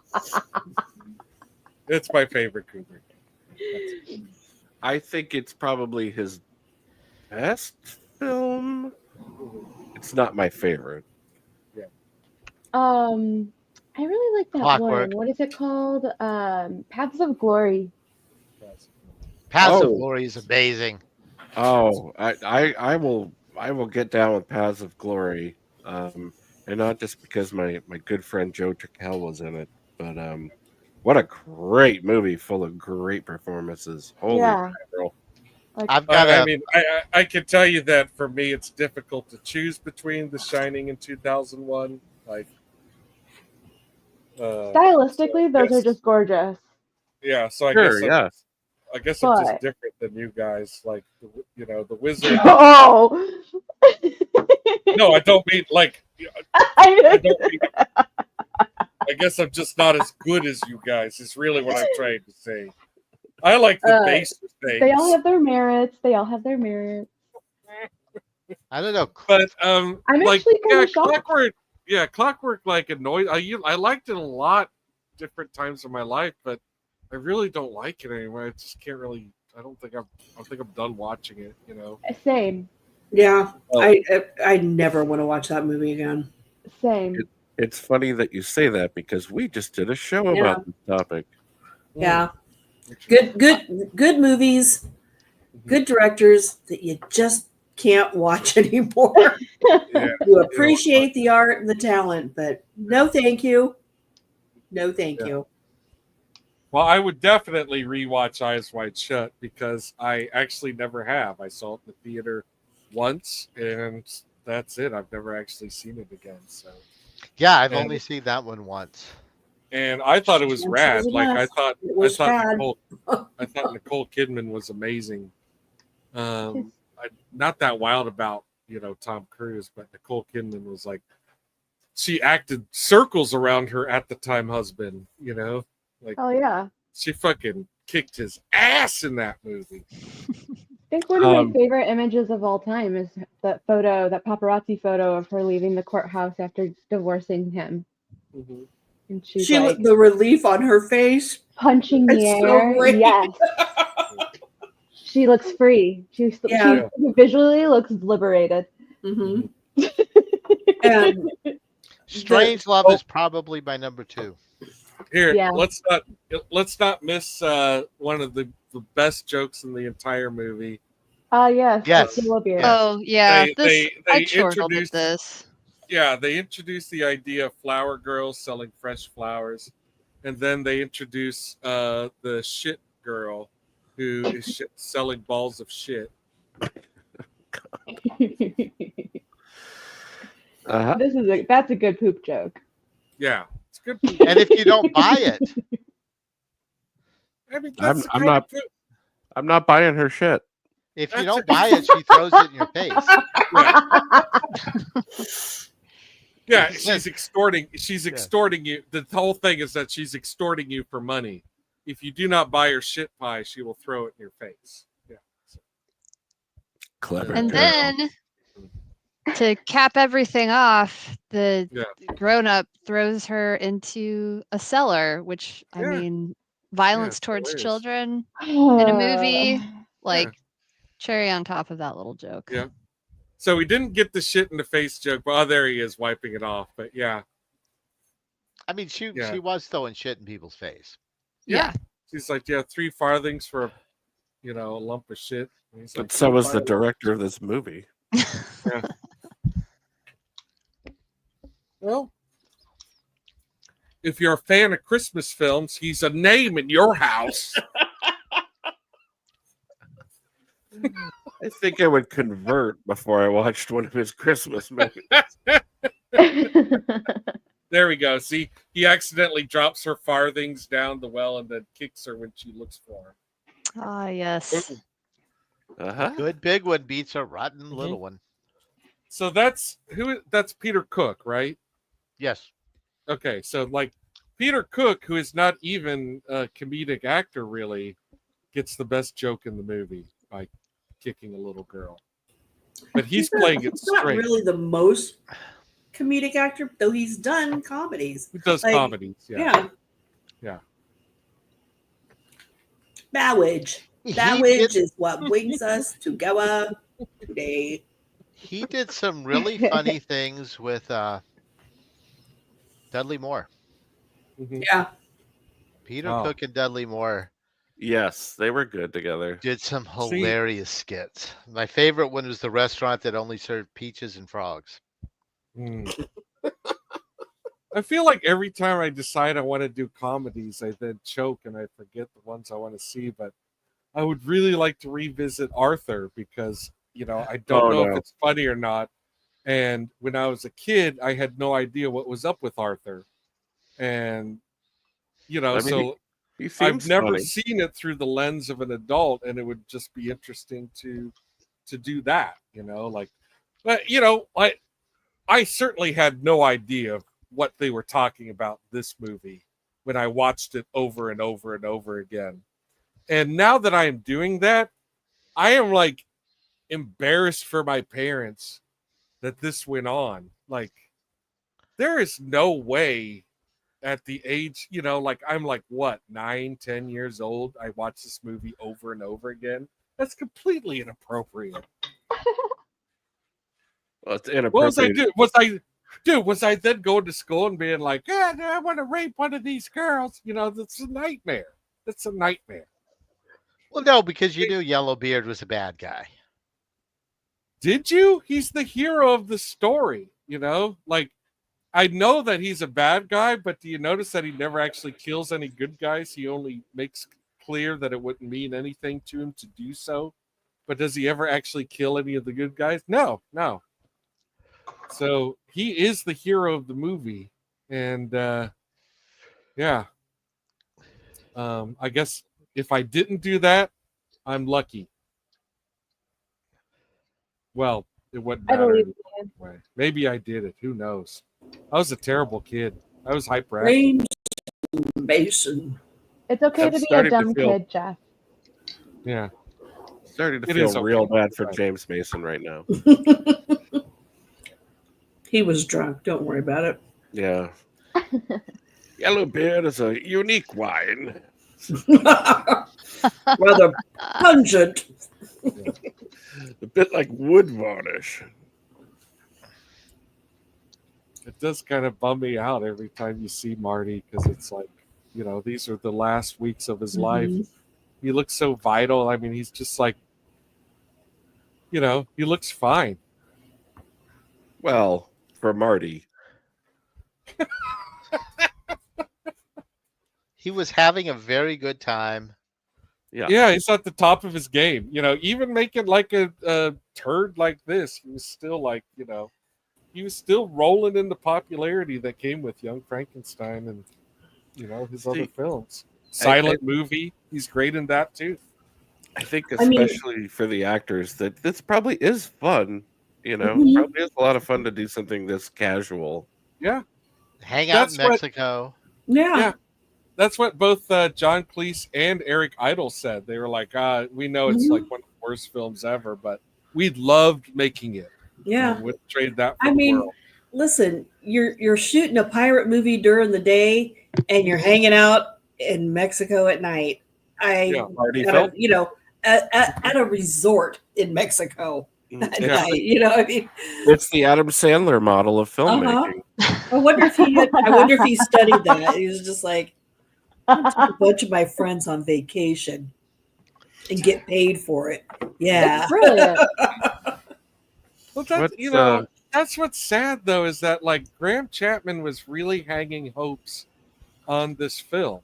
It's my favorite Kubrick. I think it's probably his best film. It's not my favorite. I really like that Clockwork. one. What is it called? Paths of Glory. Paths of Oh. Glory is amazing. Oh, I will get down with Paths of Glory, and not just because my good friend Joe Turkel was in it, but what a great movie full of great performances. Holy Yeah. mackerel. I've got I a mean, I can tell you that for me, it's difficult to choose between The Shining and 2001. Like, Stylistically, those are just gorgeous. yeah. So I Sure, guess yeah. I guess I'm just But- different than you guys. Like, the Wizard. Oh. No, I don't mean like. I I don't mean. I guess I'm just not as good as you guys. Is really what I'm trying to say. I like the baser things. They all have their merits. They all have their merits. I don't know. But I'm like actually kinda shocked. Clockwork. Yeah, Clockwork like annoyed. I liked it a lot different times of my life, but I really don't like it anymore. I just can't really. I think I'm done watching it. Same. Yeah, Oh. I never want to watch that movie again. Same. It's funny that you say that because we just did a show Yeah. about this topic. Yeah, good movies, good directors that you just can't watch anymore. Yeah. You appreciate the art and the talent, but no, thank you. No, thank Yeah. you. Well, I would definitely rewatch Eyes Wide Shut because I actually never have. I saw it in the theater once, and that's it. I've never actually seen it again. So, Yeah, I've And- only seen that one once. and I thought it was Chance rad. was Like enough. It was rad. I thought Nicole Kidman was amazing. I'm not that wild about Tom Cruise, but Nicole Kidman was like, she acted circles around her at the time husband. Like Oh yeah. she fucking kicked his ass in that movie. I think one of my favorite images of all time is that paparazzi photo of her leaving the courthouse after divorcing him. Mm-hmm. And she's She like the relief on her face. punching the It's so air. great. Yes. She looks free. She visually looks liberated. Mm-hmm. And Strange Love is probably my number 2. Here, Yeah. let's not miss one of the best jokes in the entire movie. Yes. Yes. Yellowbeard. Oh yeah, They I chortled at introduced this. Yeah, they introduced the idea of flower girls selling fresh flowers, and then they introduce the shit girl who is selling balls of shit. Uh-huh. That's a good poop joke. Yeah, it's good. And if you don't buy it, I mean, that's I'm not buying her shit. if you don't buy it, she throws it in your face. Yeah, she's extorting. She's extorting you. The whole thing is that she's extorting you for money. If you do not buy her shit pie, she will throw it in your face. Yeah. Clever. And girl. then to cap everything off, the grown-up throws her into a cellar, which I mean, violence towards hilarious. children in a movie, like cherry on top of that little joke. Yeah. So we didn't get the shit in the face joke. Well, there he is wiping it off. But yeah. I mean, she was throwing shit in people's face. Yeah. She's like, 3 farthings for a lump of shit. And he's But like, so was the 5 director of this movie. Yeah. Well, if you're a fan of Christmas films, he's a name in your house. I think I would convert before I watched one of his Christmas movies. There we go. See, he accidentally drops her farthings down the well and then kicks her when she looks for him. Ah, yes. Uh-huh. Good big one beats a rotten little one. So that's Peter Cook, right? Yes. Okay, so like Peter Cook, who is not even a comedic actor, really gets the best joke in the movie by kicking a little girl. but he's playing it He's not straight. really the most comedic actor, though he's done comedies. He does comedies, Yeah. Yeah. Marriage. Marriage is what brings us together today. He did some really funny things with Dudley Moore. Mhm. Yeah. Peter Oh. Cook and Dudley Moore Yes, they were good together. did some hilarious skits. My favorite one was the restaurant that only served peaches and frogs. Mm. I feel like every time I decide I want to do comedies, I then choke and I forget the ones I want to see. But I would really like to revisit Arthur because, I don't know if it's funny or not. And when I was a kid, I had no idea what was up with Arthur. And, so I've never funny. seen it through the lens of an adult, and it would just be interesting to do that, but I certainly had no idea what they were talking about this movie when I watched it over and over and over again. And now that I am doing that, I am like embarrassed for my parents that this went on. Like, there is no way at the age, I'm like, what, 9-10 years old, I watch this movie over and over again. That's completely inappropriate. Well, it's inappropriate. Was I then going to school and being like, I want to rape one of these girls? That's a nightmare. That's a nightmare. Well, no, because you knew Yellowbeard was a bad guy. Did you? He's the hero of the story, Like, I know that he's a bad guy, but do you notice that he never actually kills any good guys? He only makes clear that it wouldn't mean anything to him to do so. But does he ever actually kill any of the good guys? No. So he is the hero of the movie. And I guess if I didn't do that, I'm lucky. Well, it wouldn't matter anyway. Maybe I did it. Who knows? I was a terrible kid. I was hyperactive. James Mason. It's okay to be a dumb kid, Jeff. Yeah. Starting to feel real bad for James Mason right now. He was drunk. Don't worry about it. Yeah. Yellowbeard is a unique wine. Rather pungent. Yeah. A bit like wood varnish. It does kind of bum me out every time you see Marty because it's like, these are the last weeks of his life. He looks so vital. I mean, he's just like, he looks fine. Well, for Marty. He was having a very good time. Yeah, he's at the top of his game. Even making like a turd like this, he was still like, he was still rolling in the popularity that came with Young Frankenstein and, his other films. Silent movie, he's great in that too. I think especially for the actors that this probably is fun. Probably is a lot of fun to do something this casual. Yeah. Hang out in Mexico. Yeah. That's what both John Cleese and Eric Idle said. They were like, we know it's like one of the worst films ever, but we loved making it. Yeah. We'd trade that for the world. Listen, you're shooting a pirate movie during the day and you're hanging out in Mexico at night. Marty Feldman. At a resort in Mexico at night. I mean, it's the Adam Sandler model of filmmaking. I wonder if he studied that. He was just like, I'll take a bunch of my friends on vacation and get paid for it. Yeah. Brilliant. Well, that's what's sad though, is that like Graham Chapman was really hanging hopes on this film.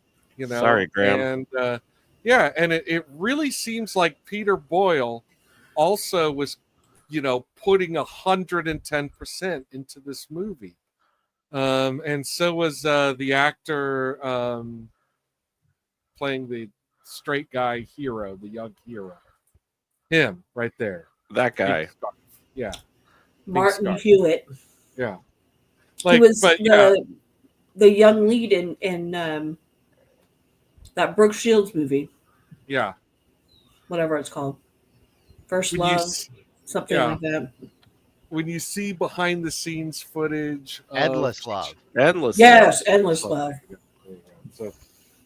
Sorry, Graham. And and it really seems like Peter Boyle also was, putting 110% into this movie. And so was the actor playing the straight guy hero, the young hero. Him right there. That guy. Yeah. Martin Hewitt. Yeah. He was the young lead in that Brooke Shields movie. Yeah. Whatever it's called. First Love. something Yeah. like that. When you see behind the scenes footage, Endless love. Endless. Yes, endless love. So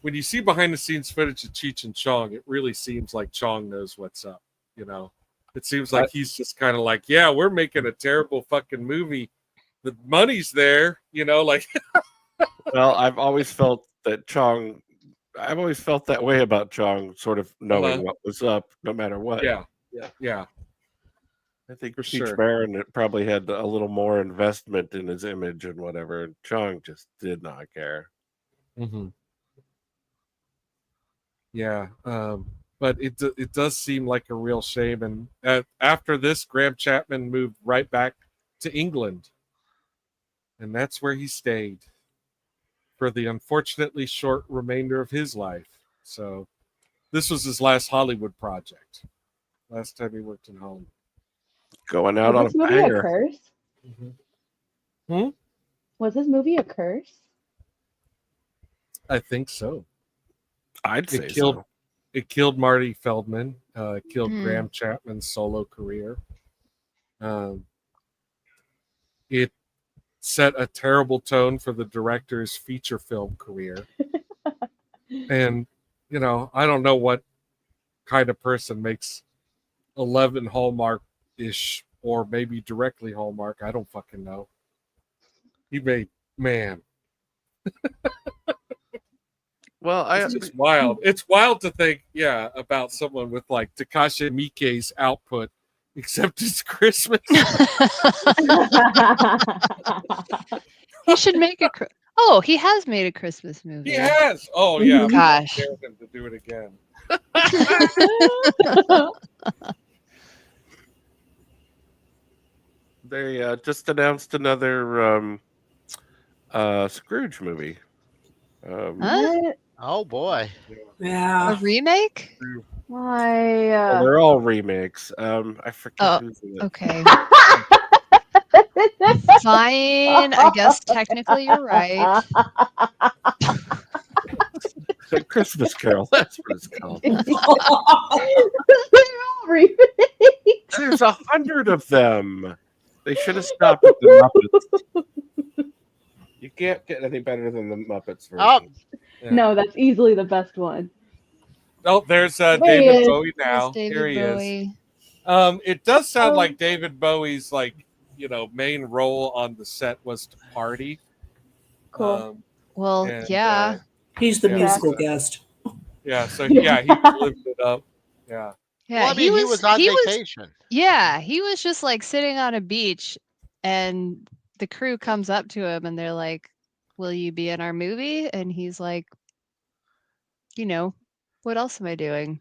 when you see behind the scenes footage of Cheech and Chong, it really seems like Chong knows what's up. You know, it seems like he's just kind of like, yeah, we're making a terrible fucking movie. The money's there, you know, like. Well, I've always felt that Chong. I've always felt that way about Chong, sort of knowing what was up, no matter what. Yeah. I think For Cheech sure. Marin probably had a little more investment in his image and whatever, and Chong just did not care. Mm-hmm. Yeah, but it does seem like a real shame. And after this, Graham Chapman moved right back to England, and that's where he stayed for the unfortunately short remainder of his life. So this was his last Hollywood project. Last time he worked in Hollywood. Going out Was on this a movie a banger. curse? Was this movie a curse? I think so. I'd say killed, so. It killed Marty Feldman. Killed Graham Chapman's solo career. It set a terrible tone for the director's feature film career. And, you know, I don't know what kind of person makes 11 Hallmark-ish or maybe directly Hallmark. I don't fucking know. He made, man. Well, It's just wild. It's wild to think, about someone with like Takashi Miike's output, except it's Christmas. He should make a. Oh, he has made a Christmas movie. He has. Oh yeah. Gosh. Dare him to do it again. They just announced another Scrooge movie. What? Oh boy. Yeah. A remake? Why? Well, they're all remakes. I forget who's in it. Okay. Fine. I guess technically you're right. A Christmas Carol. That's what it's called. There's 100 of them. They should have stopped at the Muppets. You can't get any better than the Muppets version. Oh. Yeah. No, that's easily the best one. Oh, there's There he David is. Bowie now. There's Here he David is. Bowie. It does sound like David Bowie's main role on the set was to party. Cool. Well, and, yeah. He's the Yeah. musical guest. Yeah, so he lived it up. Yeah. Yeah, Well, I mean, he was on vacation. Yeah, he was just like sitting on a beach, and the crew comes up to him and they're like, "Will you be in our movie?" And he's like, "You know, what else am I doing?"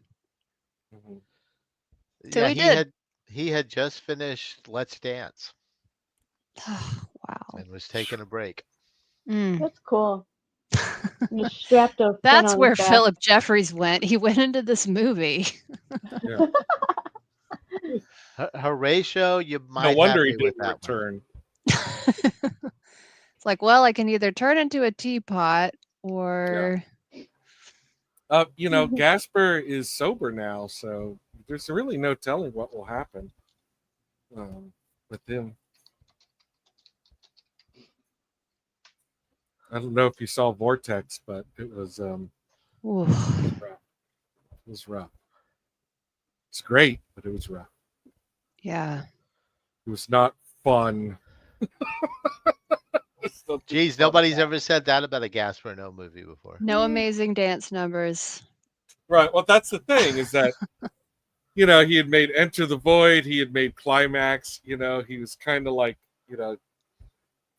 So Yeah, he did. He had just finished Let's Dance Wow. and was taking a break. That's cool. Just strapped a That's on where his back. Philip Jeffries went. He went into this movie. Yeah. Horatio, you might No wonder have he me with didn't that one. return. It's like, well, I can either turn into a teapot or Gasper is sober now, so there's really no telling what will happen with him. I don't know if you saw Vortex, but it was Oof. rough. It was rough. It's great, but it was rough. Yeah. It was not fun. Geez, nobody's ever said that about a Gasper No movie before. No amazing dance numbers. Right. Well, that's the thing is that, he had made Enter the Void. He had made Climax. He was kind of like,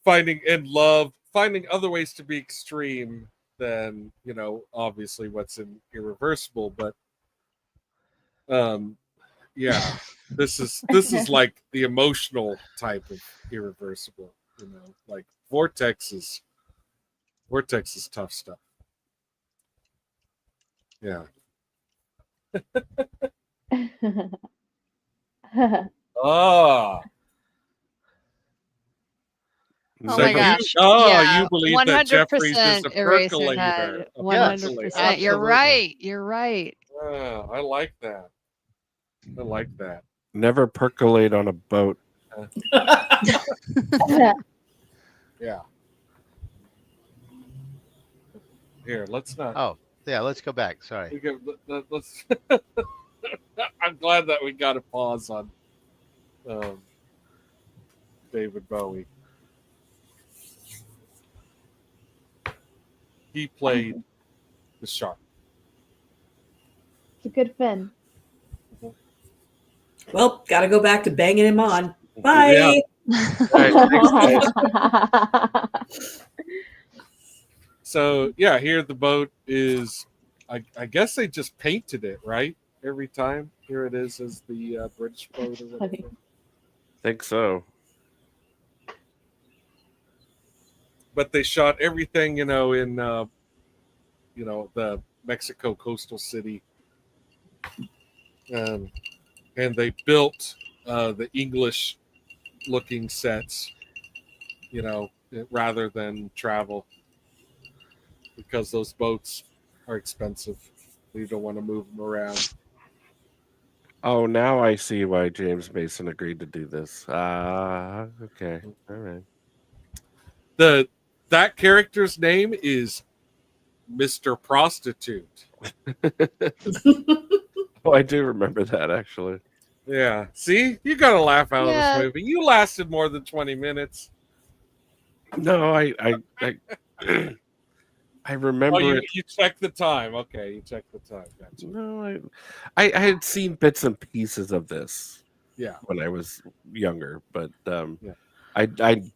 finding other ways to be extreme than, obviously what's in Irreversible. But, this is like the emotional type of Irreversible, like Vortex is tough stuff. Yeah. Oh. Oh So my you- gosh. you believe that Jeffries is a 100% Eraserhead. percolator. 100%. You're absolutely. right. You're right. I like that. I like that. Never percolate on a boat. Yeah. Here, let's not. Oh, yeah, let's go back. Sorry. We can, let's. I'm glad that we got a pause on David Bowie. He played the shark. It's a good fin. Well, got to go back to banging him on. Bye. Yeah. Right, so yeah, here the boat is. I guess they just painted it right every time. Here it is as the British boat. Or whatever. Think so. But they shot everything, in the Mexico coastal city, and they built the English-looking sets, rather than travel, because those boats are expensive. You don't want to move them around. Oh, now I see why James Mason agreed to do this. Okay, all right. That character's name is Mr. Prostitute. Oh, I do remember that actually. Yeah. See, you got to laugh out Yeah. of this movie. You lasted more than 20 minutes. No, I remember. Oh, it. you checked the time. Okay, you checked the time. Gotcha. No, I had seen bits and pieces of this. Yeah. When I was younger, but Yeah. I'm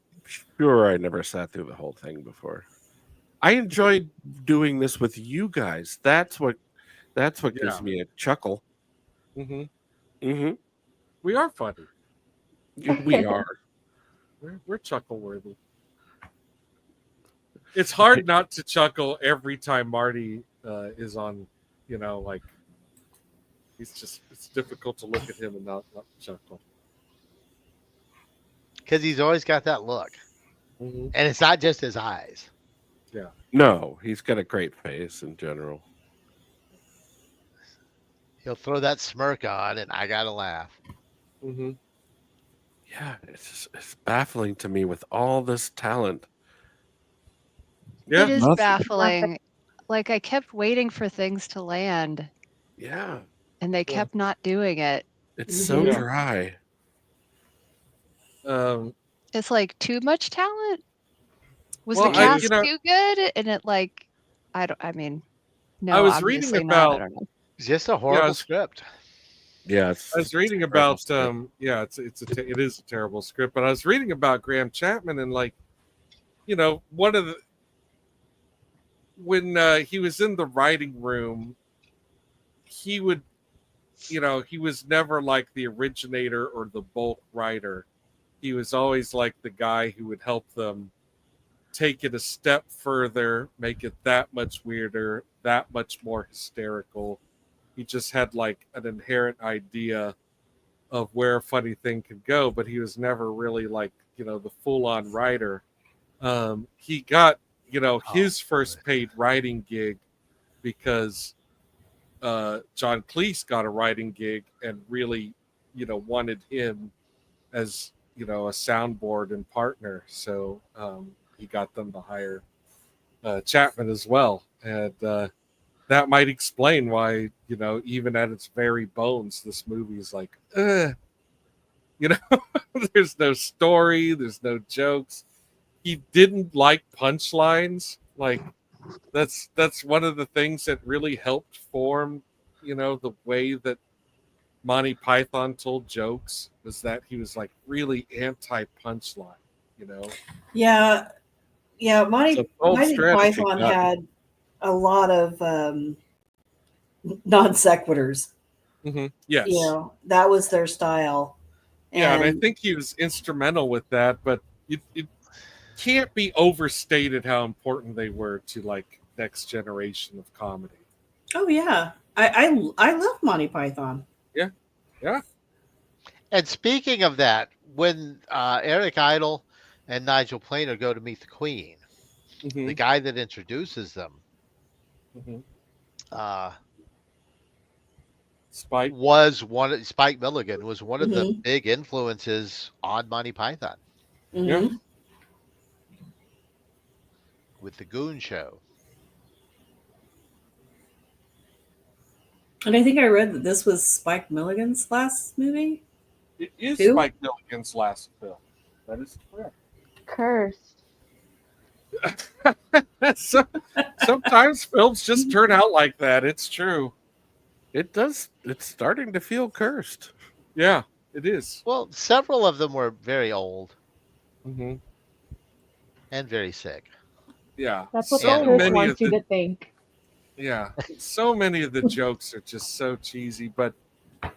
sure I never sat through the whole thing before. I enjoyed doing this with you guys. That's what gives me a chuckle. Mm-hmm. Mm-hmm. We are funny. We are. We're chuckle worthy. It's hard not to chuckle every time Marty is on. It's difficult to look at him and not chuckle. Because he's always got that look. Mm-hmm. And it's not just his eyes. Yeah. No, he's got a great face in general. He'll throw that smirk on, and I got to laugh. Mm-hmm. Yeah, it's baffling to me with all this talent. Yeah. It is Nothing. baffling. Like, I kept waiting for things to land, Yeah, and they kept not doing it. it's so Yeah. dry. It's like too much talent. Was Well, the cast I too good? And it like, I mean, no. I was reading obviously not. about- I don't know. It's just a horrible script. Yeah, I was reading about it is a terrible script, but I was reading about Graham Chapman and one of the when he was in the writing room, he would he was never like the originator or the bulk writer. He was always like the guy who would help them take it a step further, make it that much weirder, that much more hysterical. He just had like an inherent idea of where a funny thing could go, but he was never really like, the full-on writer. He got, his first paid writing gig because John Cleese got a writing gig and really, wanted him as, a soundboard and partner. So he got them to hire Chapman as well. And that might explain why, even at its very bones, this movie is like, there's no story, there's no jokes. He didn't like punchlines. Like that's one of the things that really helped form, the way that Monty Python told jokes, was that he was like really anti-punchline, Yeah. Monty So bold strategy, Python not- had a lot of non sequiturs. Mm-hmm. Yes. That was their style. Yeah, and I think he was instrumental with that, but it can't be overstated how important they were to like next generation of comedy. Oh yeah, I love Monty Python. Yeah. And speaking of that, when Eric Idle and Nigel Planer go to meet the Queen, Mm-hmm. the guy that introduces them, Mm-hmm. Spike. Spike Milligan was one of the Mhm. big influences on Monty Python Yeah. Mhm. with the Goon Show. And I think I read that this was Spike Milligan's last movie. It is Who? Spike Milligan's last film. That is correct. Cursed. Sometimes films just turn out like that. It's true. It does. It's starting to feel cursed. Yeah, it is. Well, several of them were very old Mm-hmm. and very sick. Yeah. That's what So the curse many wants of you the, to think. yeah. So many of the jokes are just so cheesy, but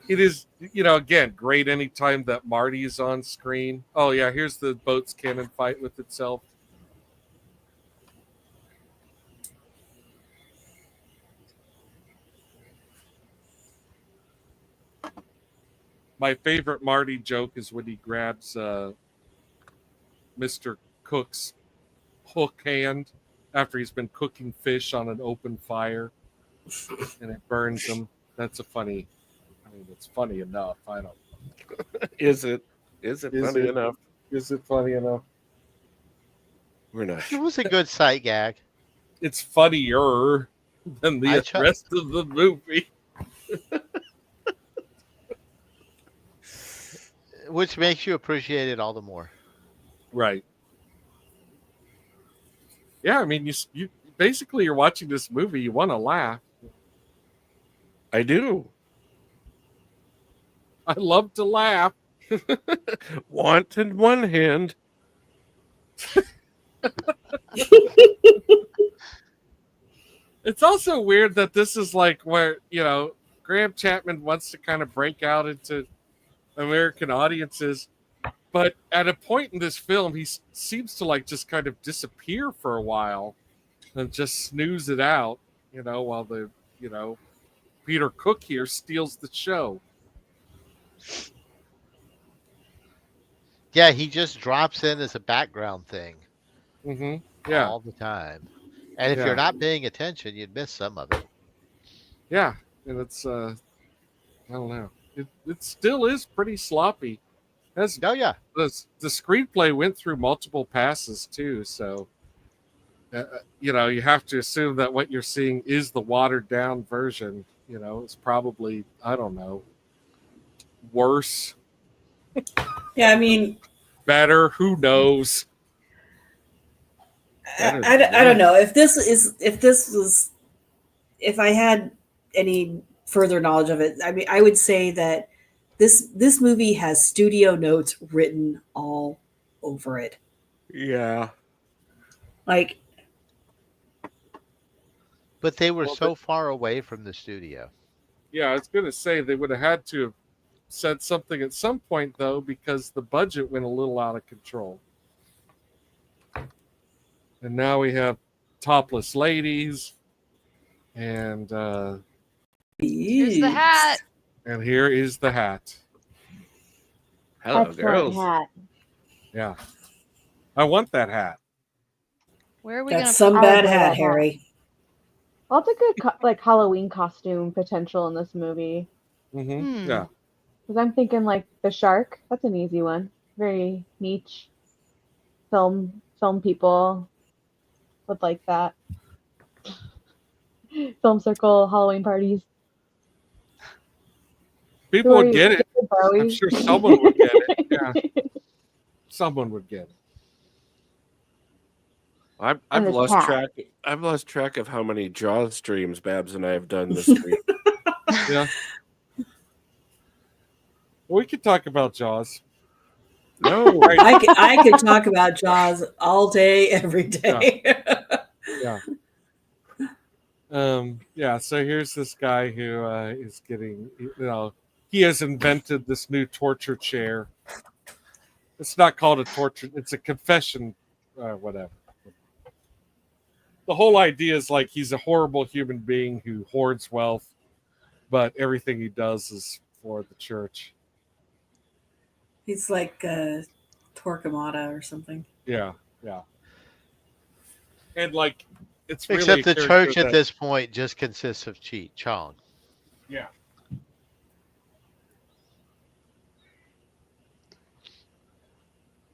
it is, again, great anytime that Marty is on screen. Oh yeah, here's the boat's cannon fight with itself. My favorite Marty joke is when he grabs Mr. Cook's hook hand after he's been cooking fish on an open fire and it burns him. That's it's funny enough. I don't. Is it? Is it Is funny it? enough? Is it funny enough? We're not. It was a good sight gag. It's funnier than the rest of the movie. Which makes you appreciate it all the more. Right. Yeah, I mean, you basically you're watching this movie. You want to laugh. I do. I love to laugh. Want in one hand. It's also weird that this is like where, Graham Chapman wants to kind of break out into American audiences, but at a point in this film, he seems to like just kind of disappear for a while and just snooze it out, while the, Peter Cook here steals the show. Yeah, he just drops in as a background thing Mm-hmm. Yeah. all the time. And if Yeah. you're not paying attention, you'd miss some of it. Yeah. And it's, I don't know. It still is pretty sloppy. Oh, yeah. The screenplay went through multiple passes too, so you have to assume that what you're seeing is the watered down version. It's probably, I don't know, worse, Yeah, I mean, better, who knows. I don't know if I had any further knowledge of it. I mean, I would say that this movie has studio notes written all over it. Yeah. Like, But they were so far away from the studio. Yeah, I was going to say they would have had to have said something at some point, though, because the budget went a little out of control. And now we have topless ladies, and Here's the hat. and here is the hat. Hello, Excellent girls. hat. Yeah, I want that hat. Where are we going that's to some I bad would wear hat, that Harry. Well, it's a good Halloween costume potential in this movie. Mm-hmm. Yeah, Because I'm thinking like the shark. That's an easy one. Very niche. Film people would like that. Film circle Halloween parties. people would Who are get you- it. Bowie? I'm sure someone would get it. Yeah, someone would get it. I've And this lost hat. track. I've lost track of how many Jaws streams Babs and I have done this week. Yeah. We could talk about Jaws. No, I could talk about Jaws all day, every day. Yeah. Yeah. So here's this guy who is getting, he has invented this new torture chair. It's not called a torture. It's a confession, whatever. The whole idea is like he's a horrible human being who hoards wealth, but everything he does is for the church. He's like Torquemada or something. Yeah. And like, it's really Except a the character church at that- this point just consists of Cheech Chong. Yeah.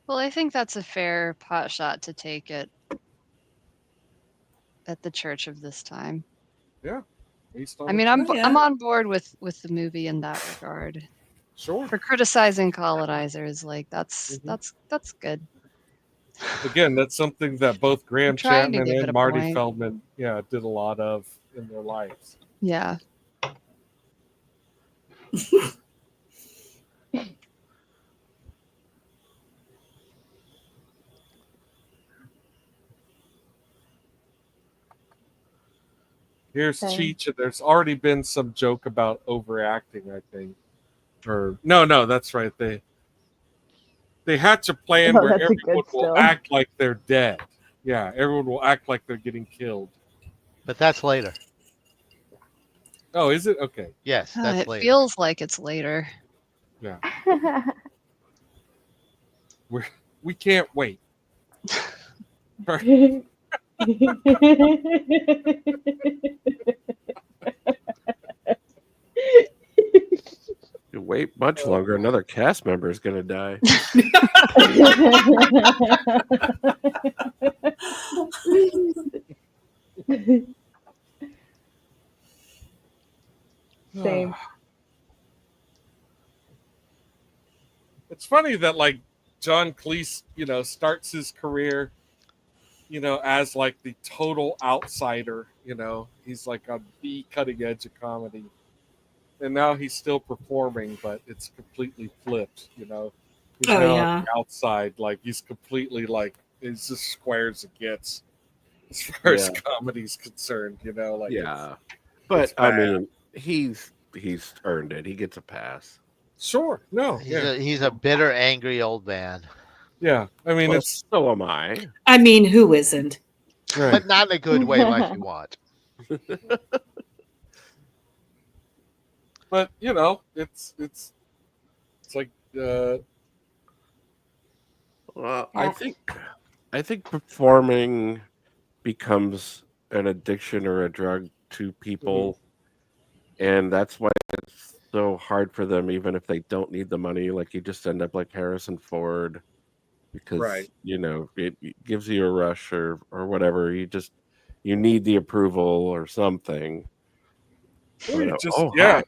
Well, I think that's a fair pot shot to take at the church of this time. Yeah. Based on I mean, Oh, yeah. I'm on board with the movie in that regard. sure. For criticizing colonizers, like that's good. Again, that's something that both Graham trying to Chapman give it and a Marty point. Feldman, did a lot of in their lives. Yeah. Here's Same. Cheech, and there's already been some joke about overacting, I think. Or no, that's right. They hatch a plan Oh, where that's a good everyone will still. act like they're dead. Yeah, everyone will act like they're getting killed. But that's later. Oh, is it? Okay. Yes, that's It later. feels like it's later. Yeah. We can't wait. You wait much longer, another cast member is going to die. Same. It's funny that like John Cleese, starts his career, as like the total outsider. He's like on the cutting edge of comedy, and now he's still performing, but it's completely flipped. He's Oh, now yeah. on the outside, like he's completely like it's just square as it gets as far as Yeah. comedy's concerned. Like Yeah, but it's I bad. mean, he's earned it. He gets a pass. Sure, no, He's a bitter, angry old man, yeah. I mean, Well, it's so am I. I mean, who isn't? right. but not in a good way like you want. But it's like Well, Yeah. I think performing becomes an addiction or a drug to people, and that's why it's so hard for them, even if they don't need the money. Like you just end up like Harrison Ford, because Right. it gives you a rush or whatever. You need the approval or something. or you But, just hi.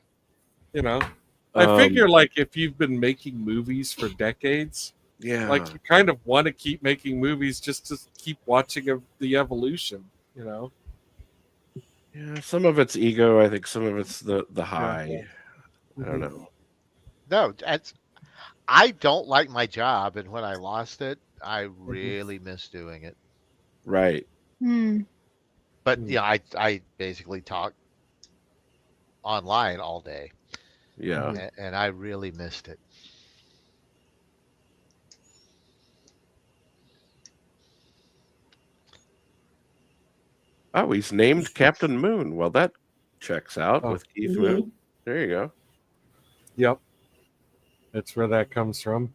I figure like if you've been making movies for decades, Yeah, like you kind of want to keep making movies just to keep watching the evolution. yeah. Some of it's ego. I think some of it's the high. I don't know. No, I don't like my job, and when I lost it, I really miss doing it. Right. But yeah, I basically talk online all day, Yeah. and I really missed it. Oh, he's named Captain Moon. Well, that checks out Oh. with Keith Mhm. Moon. There you go. Yep, that's where that comes from.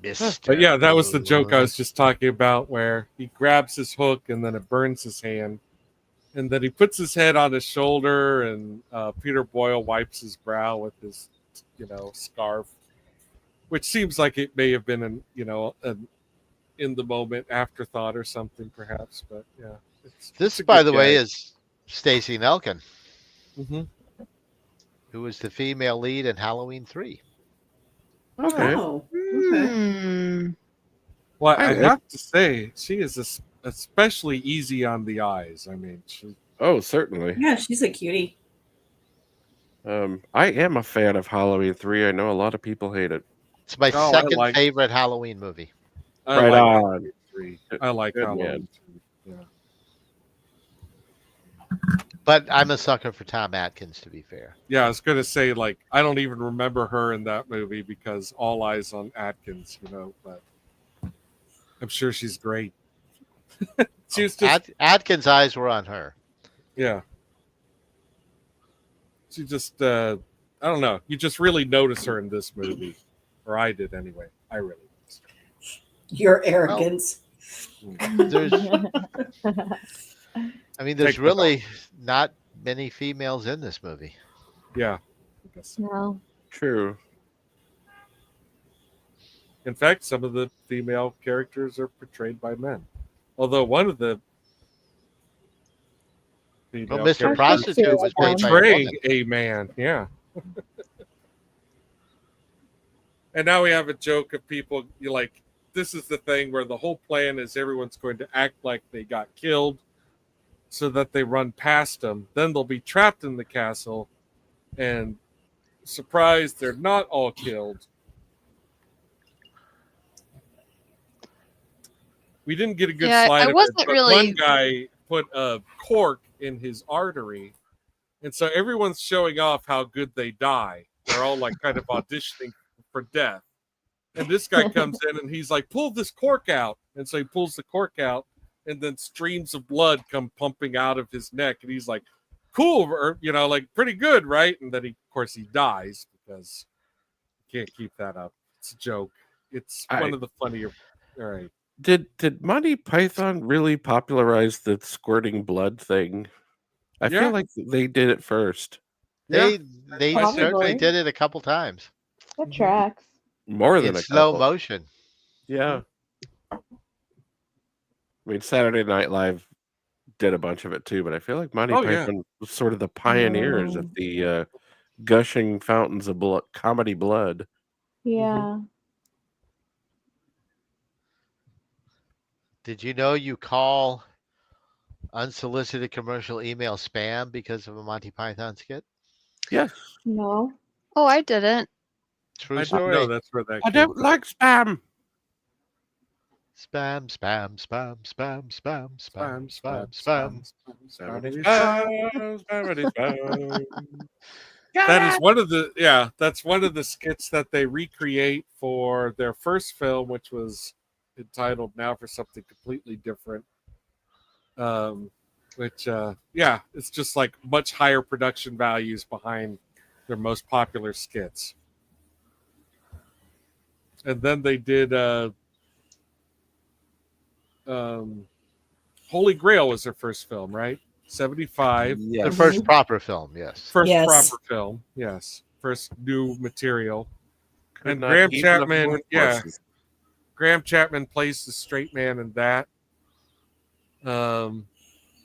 Mr. But yeah, that was the joke I Moon. was just talking about, where he grabs his hook and then it burns his hand, and then he puts his head on his shoulder, and Peter Boyle wipes his brow with his, scarf, which seems like it may have been an in the moment afterthought or something, perhaps. But yeah, This, by the way, is Stacey Nelkin, hmm who was the female lead in Halloween 3. Okay. Oh, okay. Well, I I like- have to say, she is especially easy on the eyes. I mean, Oh, certainly. Yeah, she's a cutie. I am a fan of Halloween 3. I know a lot of people hate it. It's my Oh, I second like- favorite Halloween movie. I Right like on. Halloween 3. I like Good Halloween man. 3. Yeah. But I'm a sucker for Tom Atkins, to be fair. Yeah, I was gonna say, like, I don't even remember her in that movie because all eyes on Atkins, but I'm sure she's great. She was just Atkins' eyes were on her. yeah. She just I don't know. You just really notice her in this movie. Or I did anyway. I really noticed her. Your arrogance. There's, I mean, there's Take the really not many females in this movie. Yeah. I guess so. No. True. In fact, some of the female characters are portrayed by men. Although one of the female Mr. characters Prostitute was played by a portraying woman. a man. Yeah. And now we have a joke of people, you like, this is the thing where the whole plan is everyone's going to act like they got killed so that they run past them. Then they'll be trapped in the castle and surprised they're not all killed. We didn't get a good slide of it, but one guy put a cork in his artery, and so everyone's showing off how good they die. They're all like kind of auditioning for death. And this guy comes in and he's like, pull this cork out. And so he pulls the cork out, and then streams of blood come pumping out of his neck. And he's like, cool, or, you know, like pretty good, right? And then of course he dies because you can't keep that up. It's a joke. It's one of the funnier. All right. Did Monty Python really popularize the squirting blood thing? I feel like they did it first. They certainly did it a couple times. That tracks. More than in a slow couple. motion. Yeah. I mean, Saturday Night Live did a bunch of it too, but I feel like Monty Python was sort of the pioneers of the gushing fountains of blood, comedy blood. Yeah. Did you know you call unsolicited commercial email spam because of a Monty Python skit? Yes. No. Oh, I didn't. True I story. don't know. That's where that I don't like spam. Spam, spam, spam, spam, spam, spam, spam, spam. That is one of the that's one of the skits that they recreate for their first film, which was entitled Now for Something Completely Different. Which it's just like much higher production values behind their most popular skits. And then they did Holy Grail was their first film, right? 75. Yes. The first proper film, yes. First proper film, yes. First new material. And Graham Chapman plays the straight man in that.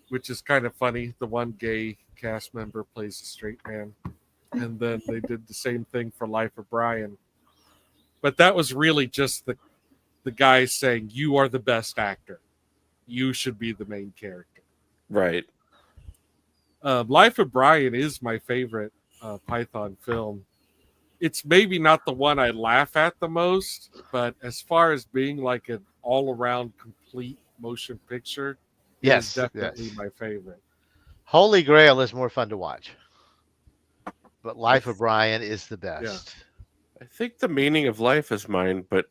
Which is kind of funny. The one gay cast member plays the straight man. And then they did the same thing for Life of Brian. But that was really just the guy saying, you are the best actor. You should be the main character. Right. Life of Brian is my favorite Python film. It's maybe not the one I laugh at the most, but as far as being like an all-around complete motion picture, it's definitely my favorite. Holy Grail is more fun to watch. But Life of Brian is the best. Yeah. I think The Meaning of Life is mine, but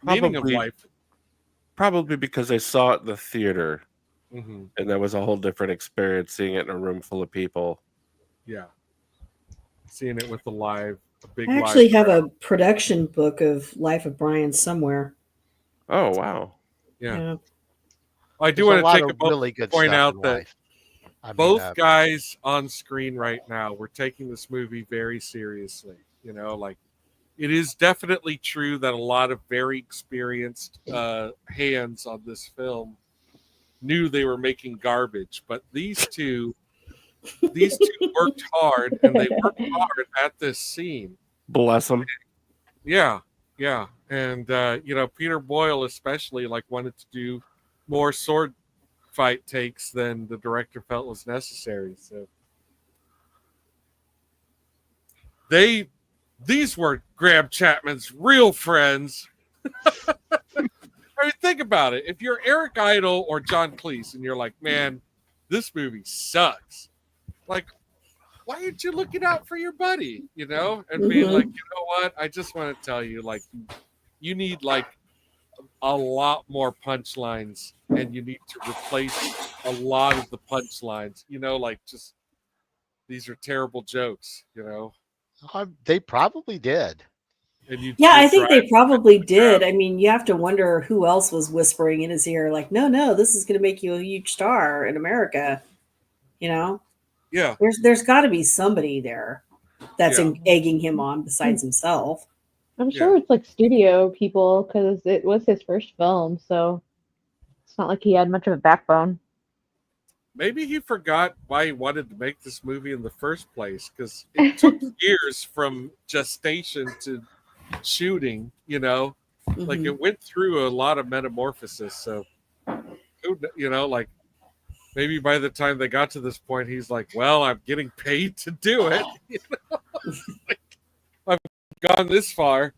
Meaning of Life. Probably because I saw it in the theater. Mm-hmm. And that was a whole different experience seeing it in a room full of people. Yeah. Seeing it with a big I actually live have crowd. a production book of Life of Brian somewhere. Oh, wow. Yeah. I do There's want to take lot a of moment really good to point stuff out in that life. I mean, both guys on screen right now, we're taking this movie very seriously. You know, like it is definitely true that a lot of very experienced hands on this film knew they were making garbage, but these two worked hard, and they worked hard at this scene. Bless them. Yeah, and Peter Boyle especially wanted to do more sword fight takes than the director felt was necessary. So these were Graham Chapman's real friends. I mean, think about it. If you're Eric Idle or John Cleese and you're like, man, this movie sucks. Like, why aren't you looking out for your buddy? And being like, you know what? I just want to tell you, you need a lot more punchlines, and you need to replace a lot of the punchlines. Just these are terrible jokes. They probably did. Yeah, I think they probably did. I mean, you have to wonder who else was whispering in his ear, like, no, this is going to make you a huge star in America. Yeah. There's got to be somebody there that's egging him on besides himself. I'm sure it's like studio people because it was his first film, so it's not like he had much of a backbone. Maybe he forgot why he wanted to make this movie in the first place, because it took years from gestation to shooting, like it went through a lot of metamorphosis. So, like maybe by the time they got to this point, he's like, well, I'm getting paid to do it. Like, I've gone this far.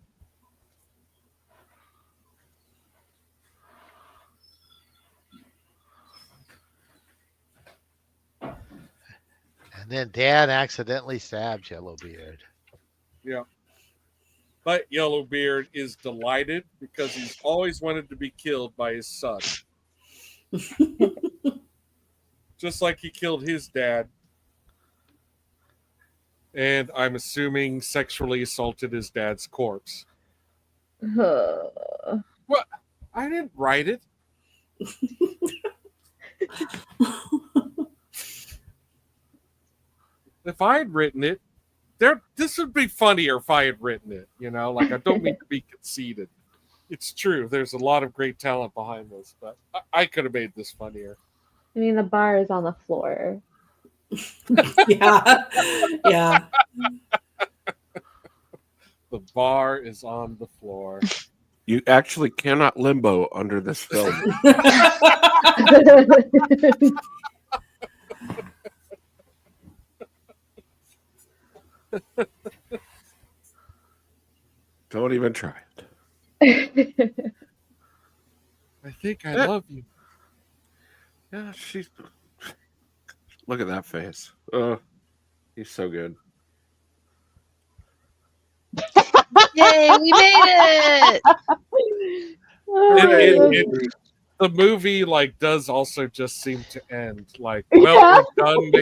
And then Dad accidentally stabs Yellowbeard. Yeah. But Yellowbeard is delighted because he's always wanted to be killed by his son. Just like he killed his dad. And I'm assuming sexually assaulted his dad's corpse. What? I didn't write it. If I had written it, this would be funnier if I had written it. Like I don't mean to be conceited. It's true. There's a lot of great talent behind this, but I could have made this funnier. I mean, the bar is on the floor. Yeah. The bar is on the floor. You actually cannot limbo under this film. Don't even try it. I think I love you. Yeah, she's. Look at that face. He's so good. Yay, we made it! The movie does also just seem to end we're done.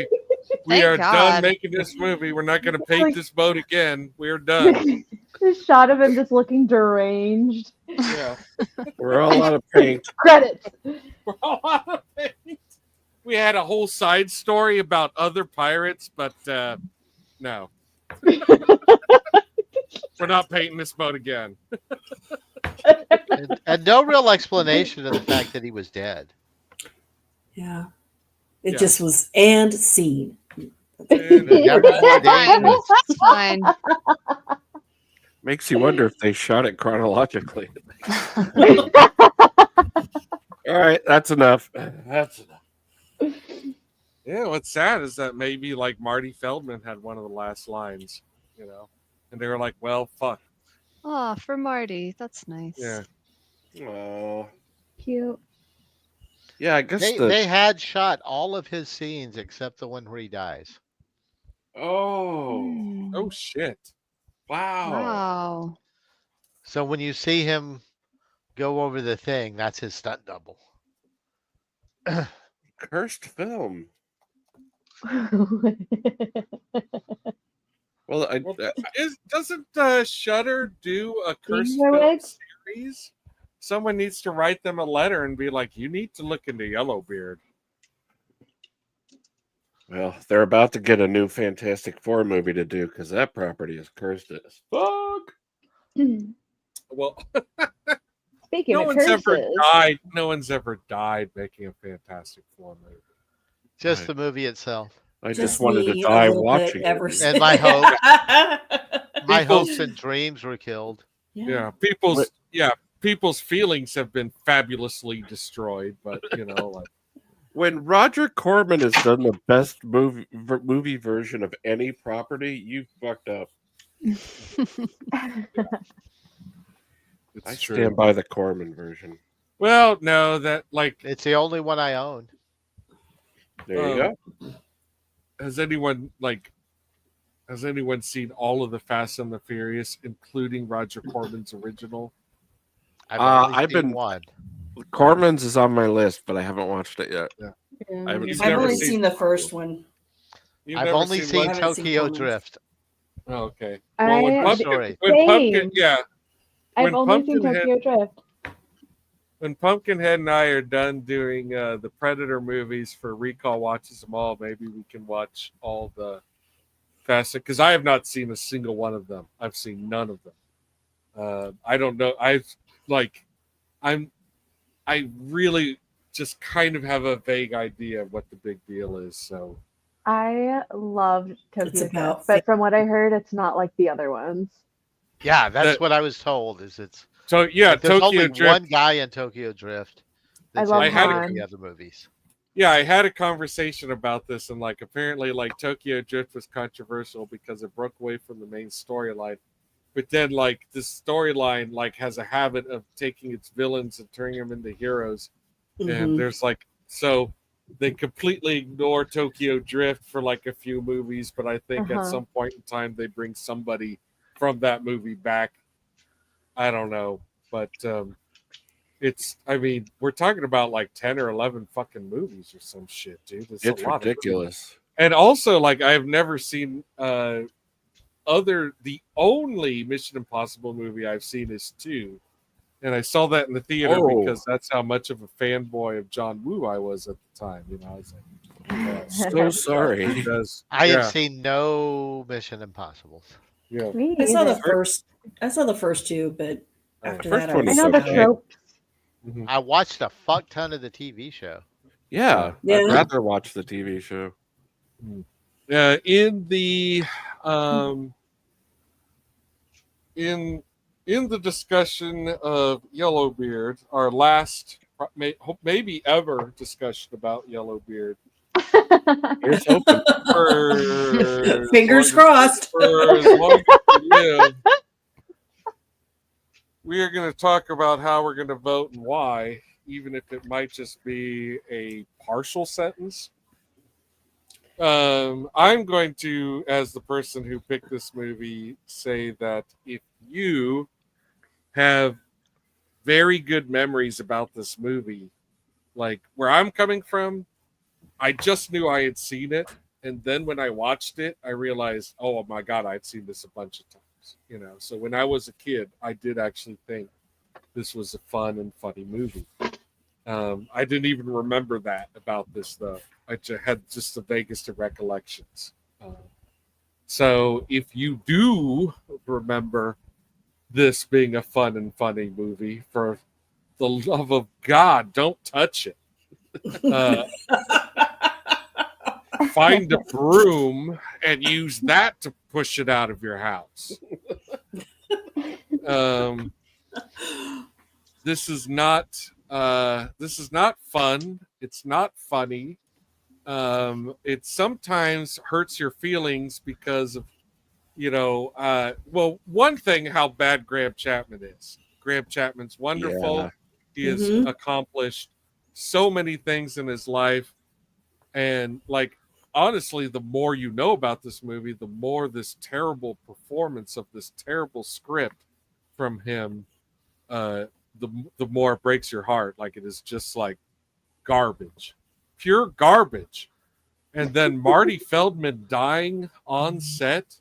We are done making this movie. We're not going to paint this boat again. We're done. This shot of him just looking deranged. Yeah, we're all out of paint. Credits. We're all out of paint. We had a whole side story about other pirates, but no. We're not painting this boat again. and no real explanation of the fact that he was dead. Yeah. It just was and scene. It's fine. Makes you wonder if they shot it chronologically. All right, that's enough. That's enough. Yeah, what's sad is that maybe Marty Feldman had one of the last lines, and they were like, well, fuck. Oh, for Marty. That's nice. Yeah. Oh. Cute. Yeah, I guess they had shot all of his scenes except the one where he dies. Oh. Oh, shit. Wow. So when you see him go over the thing, that's his stunt double. Cursed film. Well, doesn't Shudder do a cursed film series? Someone needs to write them a letter and be like, you need to look into Yellowbeard. Well, they're about to get a new Fantastic Four movie to do because that property is cursed as fuck. Well, speaking no of one's curses, ever died. No one's ever died making a Fantastic Four movie. Just the movie itself. I just wanted to die watching it. And my hopes and dreams were killed. Yeah, people's feelings have been fabulously destroyed, but when Roger Corman has done the best movie version of any property, you fucked up. I stand by the Corman version. Well, no, it's the only one I own. There you go. Has anyone seen all of the Fast and the Furious, including Roger Corman's original? I've been one. Corman's is on my list, but I haven't watched it yet. Yeah. I've only seen the first one. I've only seen Tokyo Drift. Oh, okay. Well, when Pumpkinhead and I are done doing the Predator movies for Recall Watches Them All, maybe we can watch all the Fast, because I have not seen a single one of them. I've seen none of them. I don't know. I really just kind of have a vague idea of what the big deal is. So I loved Tokyo It's Drift, about but from what I heard, it's not like the other ones. Yeah, that's That- what I was told. Is it's So yeah, like there's Tokyo only Drift. one guy in Tokyo Drift. I That's love in Han. any of the other movies. Yeah, I had a conversation about this, and like apparently, like Tokyo Drift was controversial because it broke away from the main storyline. But then, like this storyline, like has a habit of taking its villains and turning them into heroes. And Mhm. there's like so they completely ignore Tokyo Drift for like a few movies, but I think at some point in time they bring somebody from that movie back. I don't know, but I mean, we're talking about like 10 or 11 fucking movies or some shit, dude. It's a lot of movies. ridiculous. And also, like, I've never seen the only Mission Impossible movie I've seen is 2. And I saw that in the theater Oh. because that's how much of a fanboy of John Woo I was at the time. You know, I was like, So sorry. because, I yeah, have seen no Mission Impossibles. yeah. Me I saw the either. first. I saw the first two, but after First that, one I I was was know the okay. tropes. Mhm. I watched a fuck ton of the TV show. Yeah, Yeah. I'd rather watch the TV show. In the in the discussion of Yellowbeard, our last maybe ever discussion about Yellowbeard. Here's hoping. For Fingers as long as- crossed. For as long as we live, we are going to talk about how we're going to vote and why, even if it might just be a partial sentence. I'm going to, as the person who picked this movie, say that if you have very good memories about this movie, like where I'm coming from, I just knew I had seen it, and then when I watched it, I realized, oh my god, I'd seen this a bunch of times. You know, so when I was a kid, I did actually think this was a fun and funny movie. I didn't even remember that about this though. I had just the vaguest of recollections. So if you do remember this being a fun and funny movie, for the love of God, don't touch it. Find a broom and use that to push it out of your house. This is not fun. It's not funny. It sometimes hurts your feelings because of, well, one thing, how bad Graham Chapman is. Graham Chapman's wonderful. Yeah. He has accomplished so many things in his life. And like, honestly, the more you know about this movie, the more this terrible performance of this terrible script from him, the more it breaks your heart. Like, it is just like garbage, pure garbage. And then Marty Feldman dying on set.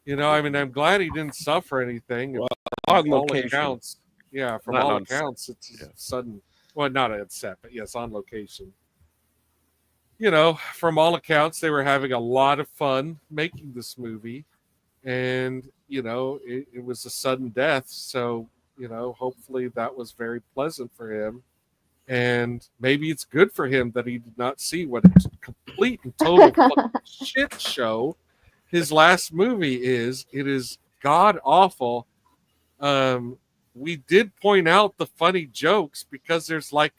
I mean, I'm glad he didn't suffer anything. Well, From on all location. accounts, yeah, from Not all on accounts, set. it's Yeah. sudden. Well, not on set, but yes, on location. From all accounts, they were having a lot of fun making this movie, and it was a sudden death. So hopefully that was very pleasant for him, and maybe it's good for him that he did not see what a complete and total fucking shit show his last movie is. It is god awful. We did point out the funny jokes because there's like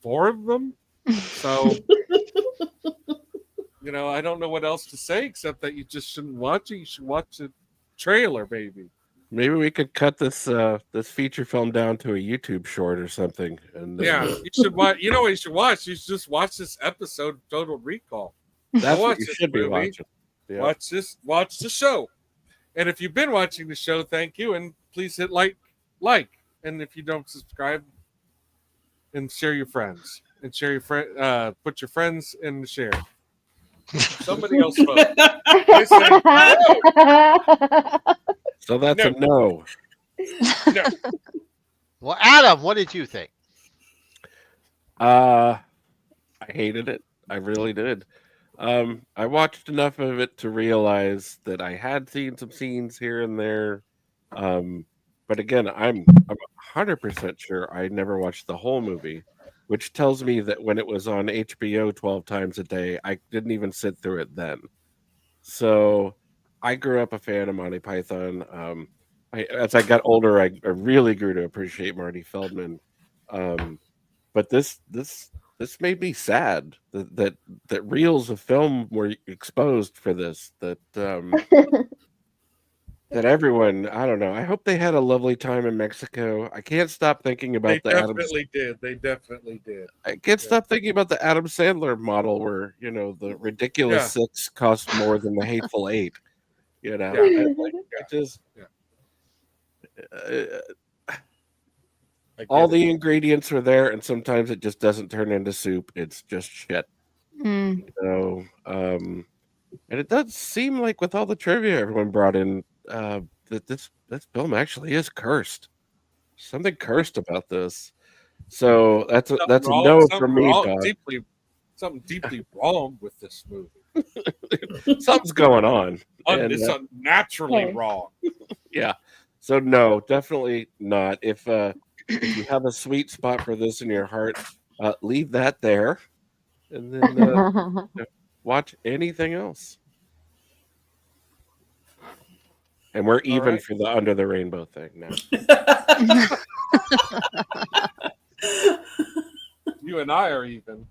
4 of them. So, I don't know what else to say except that you just shouldn't watch it. You should watch the trailer, baby. Maybe we could cut this feature film down to a YouTube short or something. And Yeah, you should watch. You know what you should watch? You should just watch this episode of Total Recall. that's watch what you this should be movie. watching. Yeah. Watch the show. And if you've been watching the show, thank you, and please hit like. And if you don't subscribe, and share your friends, and share your friend, put your friends in the share. Somebody else vote. I said no. So that's a no. No. Well, Adam, what did you think? I hated it. I really did. I watched enough of it to realize that I had seen some scenes here and there, but again, I'm 100% sure I never watched the whole movie, which tells me that when it was on HBO 12 times a day, I didn't even sit through it then. So I grew up a fan of Monty Python. As I got older, I really grew to appreciate Marty Feldman. But this made me sad that reels of film were exposed for this. That everyone, I don't know. I hope they had a lovely time in Mexico. I can't stop thinking about They definitely did. They definitely did. I can't stop thinking about the Adam Sandler model, where the ridiculous 6 cost more than the hateful 8. All the ingredients are there, and sometimes it just doesn't turn into soup. It's just shit. And it does seem like with all the trivia everyone brought in, that this film actually is cursed. Something cursed about this. So that's a no from me, Bob. Something deeply wrong with this movie. Something's going on. It's unnaturally wrong. Yeah. So no, definitely not. If you have a sweet spot for this in your heart, leave that there, and then watch anything else. And we're even for the Under the Rainbow thing now. You and I are even.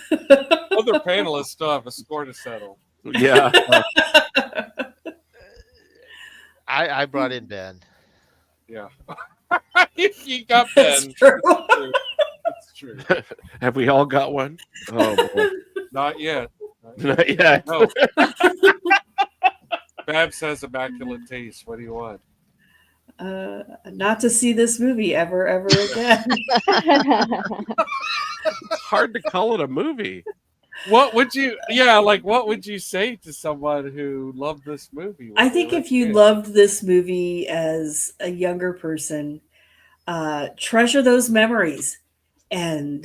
Other panelists still have a score to settle. Yeah. I brought in Ben. Yeah. You got Ben. That's true. It's true. Have we all got one? Oh boy. Not yet. Not yet. No. Babs has immaculate taste. What do you want? Not to see this movie ever again. It's hard to call it a movie. What would you say to someone who loved this movie? I think if you loved this movie as a younger person, treasure those memories and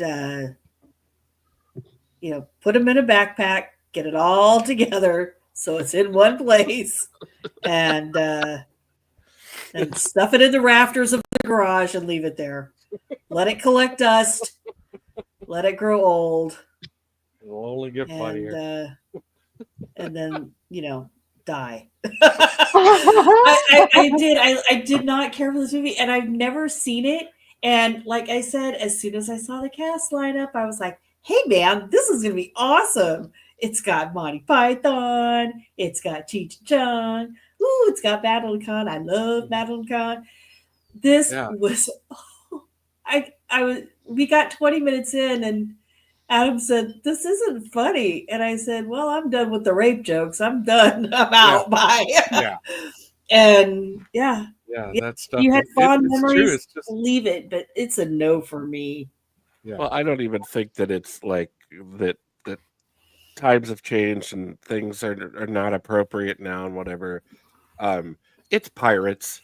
put them in a backpack, get it all together so it's in one place, and stuff it in the rafters of the garage and leave it there. Let it collect dust. Let it grow old. It'll only get funnier. And then, die. I did not care for this movie, and I've never seen it. And like I said, as soon as I saw the cast lineup, I was like, hey, man, this is going to be awesome. It's got Monty Python. It's got Cheech and Chong. Ooh, it's got Madeline Kahn. I love Madeline Kahn. This was, we got 20 minutes in, and Adam said, this isn't funny. And I said, well, I'm done with the rape jokes. I'm done. I'm out. Bye. Yeah. And yeah, that stuff. You had fond memories, just... leave it, but it's a no for me. Yeah. Well, I don't even think that it's like that times have changed and things are not appropriate now and whatever. It's pirates.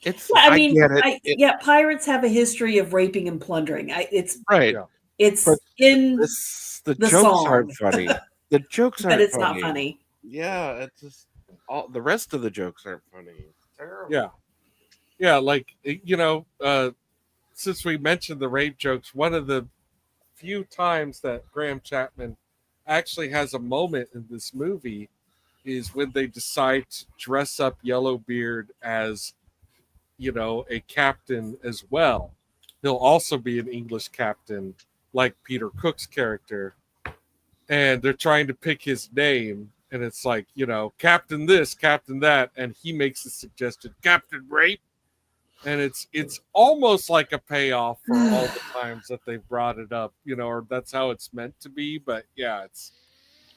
I get it. Pirates have a history of raping and plundering. It's right. It's but in the jokes song. Aren't funny. The jokes aren't but it's funny. not funny. Yeah, it's just all the rest of the jokes aren't funny. It's terrible. Yeah, like since we mentioned the rape jokes, one of the few times that Graham Chapman actually has a moment in this movie is when they decide to dress up Yellowbeard as, a captain as well. He'll also be an English captain, like Peter Cook's character. And they're trying to pick his name. And it's like, Captain this, Captain that. And he makes the suggestion, Captain Rape. And it's almost like a payoff for all the times that they've brought it up, or that's how it's meant to be. But yeah,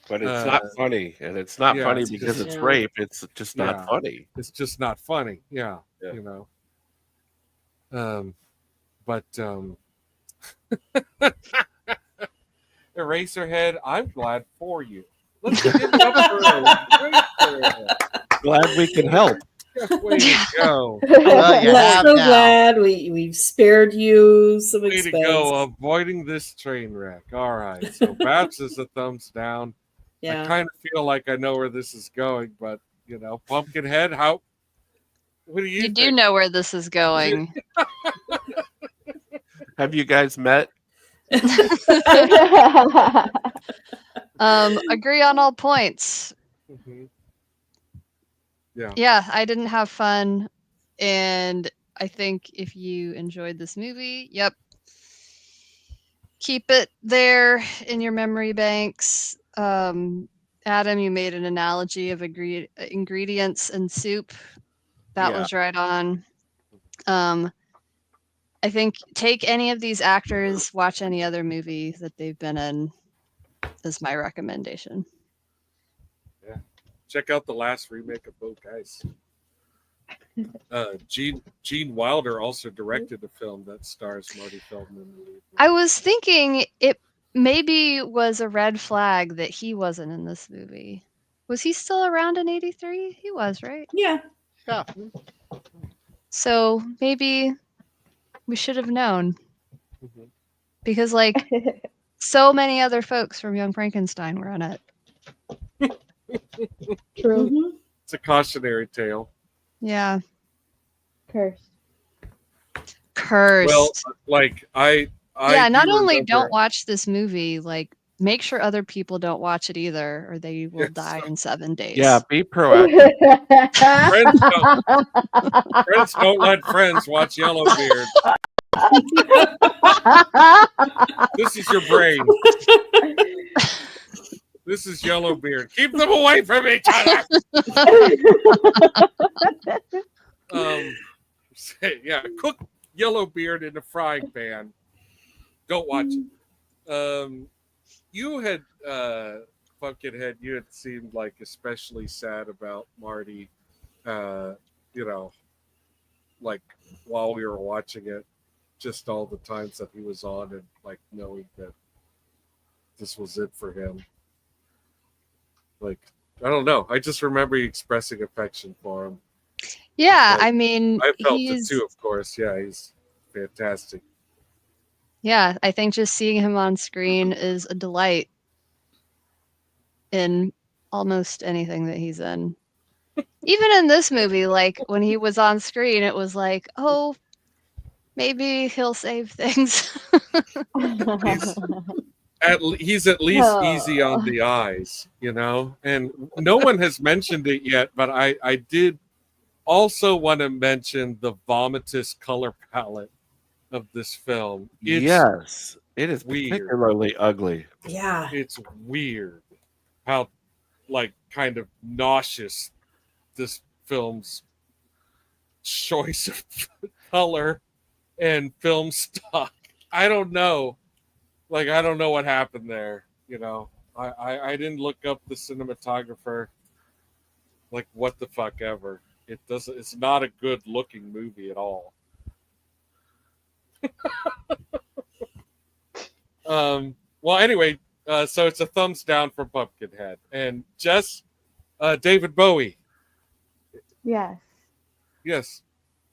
But it's not funny, and it's not funny because it's rape. It's just not funny. It's just not funny. Yeah. But Eraserhead, I'm glad for you. Let's give it up for Eraserhead. Glad we can help. Way to go. Glad we've spared you some Way expense. to go, avoiding this train wreck. All right, so Babs is a thumbs down. I kind of feel like I know where this is going, but Pumpkinhead, how What do you You do think? know where this is going. Have you guys met? Agree on all points. Mhm. Yeah. Yeah, I didn't have fun. And I think if you enjoyed this movie, yep, keep it there in your memory banks. Adam, you made an analogy of ingredients and soup. That Yeah. was right on. I think take any of these actors, watch any other movie that they've been in, is my recommendation. Check out the last remake of Boat Guys. Gene Wilder also directed a film that stars Marty Feldman. I was thinking it maybe was a red flag that he wasn't in this movie. Was he still around in '83? He was, right? Yeah. Yeah. So maybe we should have known. Mhm. Because, like, so many other folks from Young Frankenstein were in it. True. Mhm. It's a cautionary tale. Yeah. Cursed. Cursed. Well, like I yeah, not do only remember- don't watch this movie, like, make sure other people don't watch it either, or they will Yes. die in 7 days. Yeah, be proactive. Friends don't let friends watch Yellowbeard. This is your brain. This is Yellowbeard. Keep them away from each other. Yeah, cook Yellowbeard in a frying pan. Don't watch it. You had Pumpkinhead. You had seemed like especially sad about Marty. You know, like while we were watching it, just all the times that he was on and like knowing that this was it for him. Like, I don't know. I just remember you expressing affection for him. Yeah, But I mean, I felt he's it too, of course. Yeah, he's fantastic. yeah, I think just seeing him on screen is a delight in almost anything that he's in. Even in this movie, like when he was on screen, it was like, oh, maybe he'll save things. He's at least Oh. easy on the eyes, you know? And no one has mentioned it yet, but I did also want to mention the vomitous color palette of this film. It's Yes, it is weird. particularly ugly. Yeah. It's weird how, like, kind of nauseous this film's choice of color and film stock. I don't know. Like, I don't know what happened there. You know, I didn't look up the cinematographer. Like, what the fuck ever. It's not a good looking movie at all. Well, anyway, so it's a thumbs down for Pumpkinhead. And Jess, David Bowie. Yes. Yes.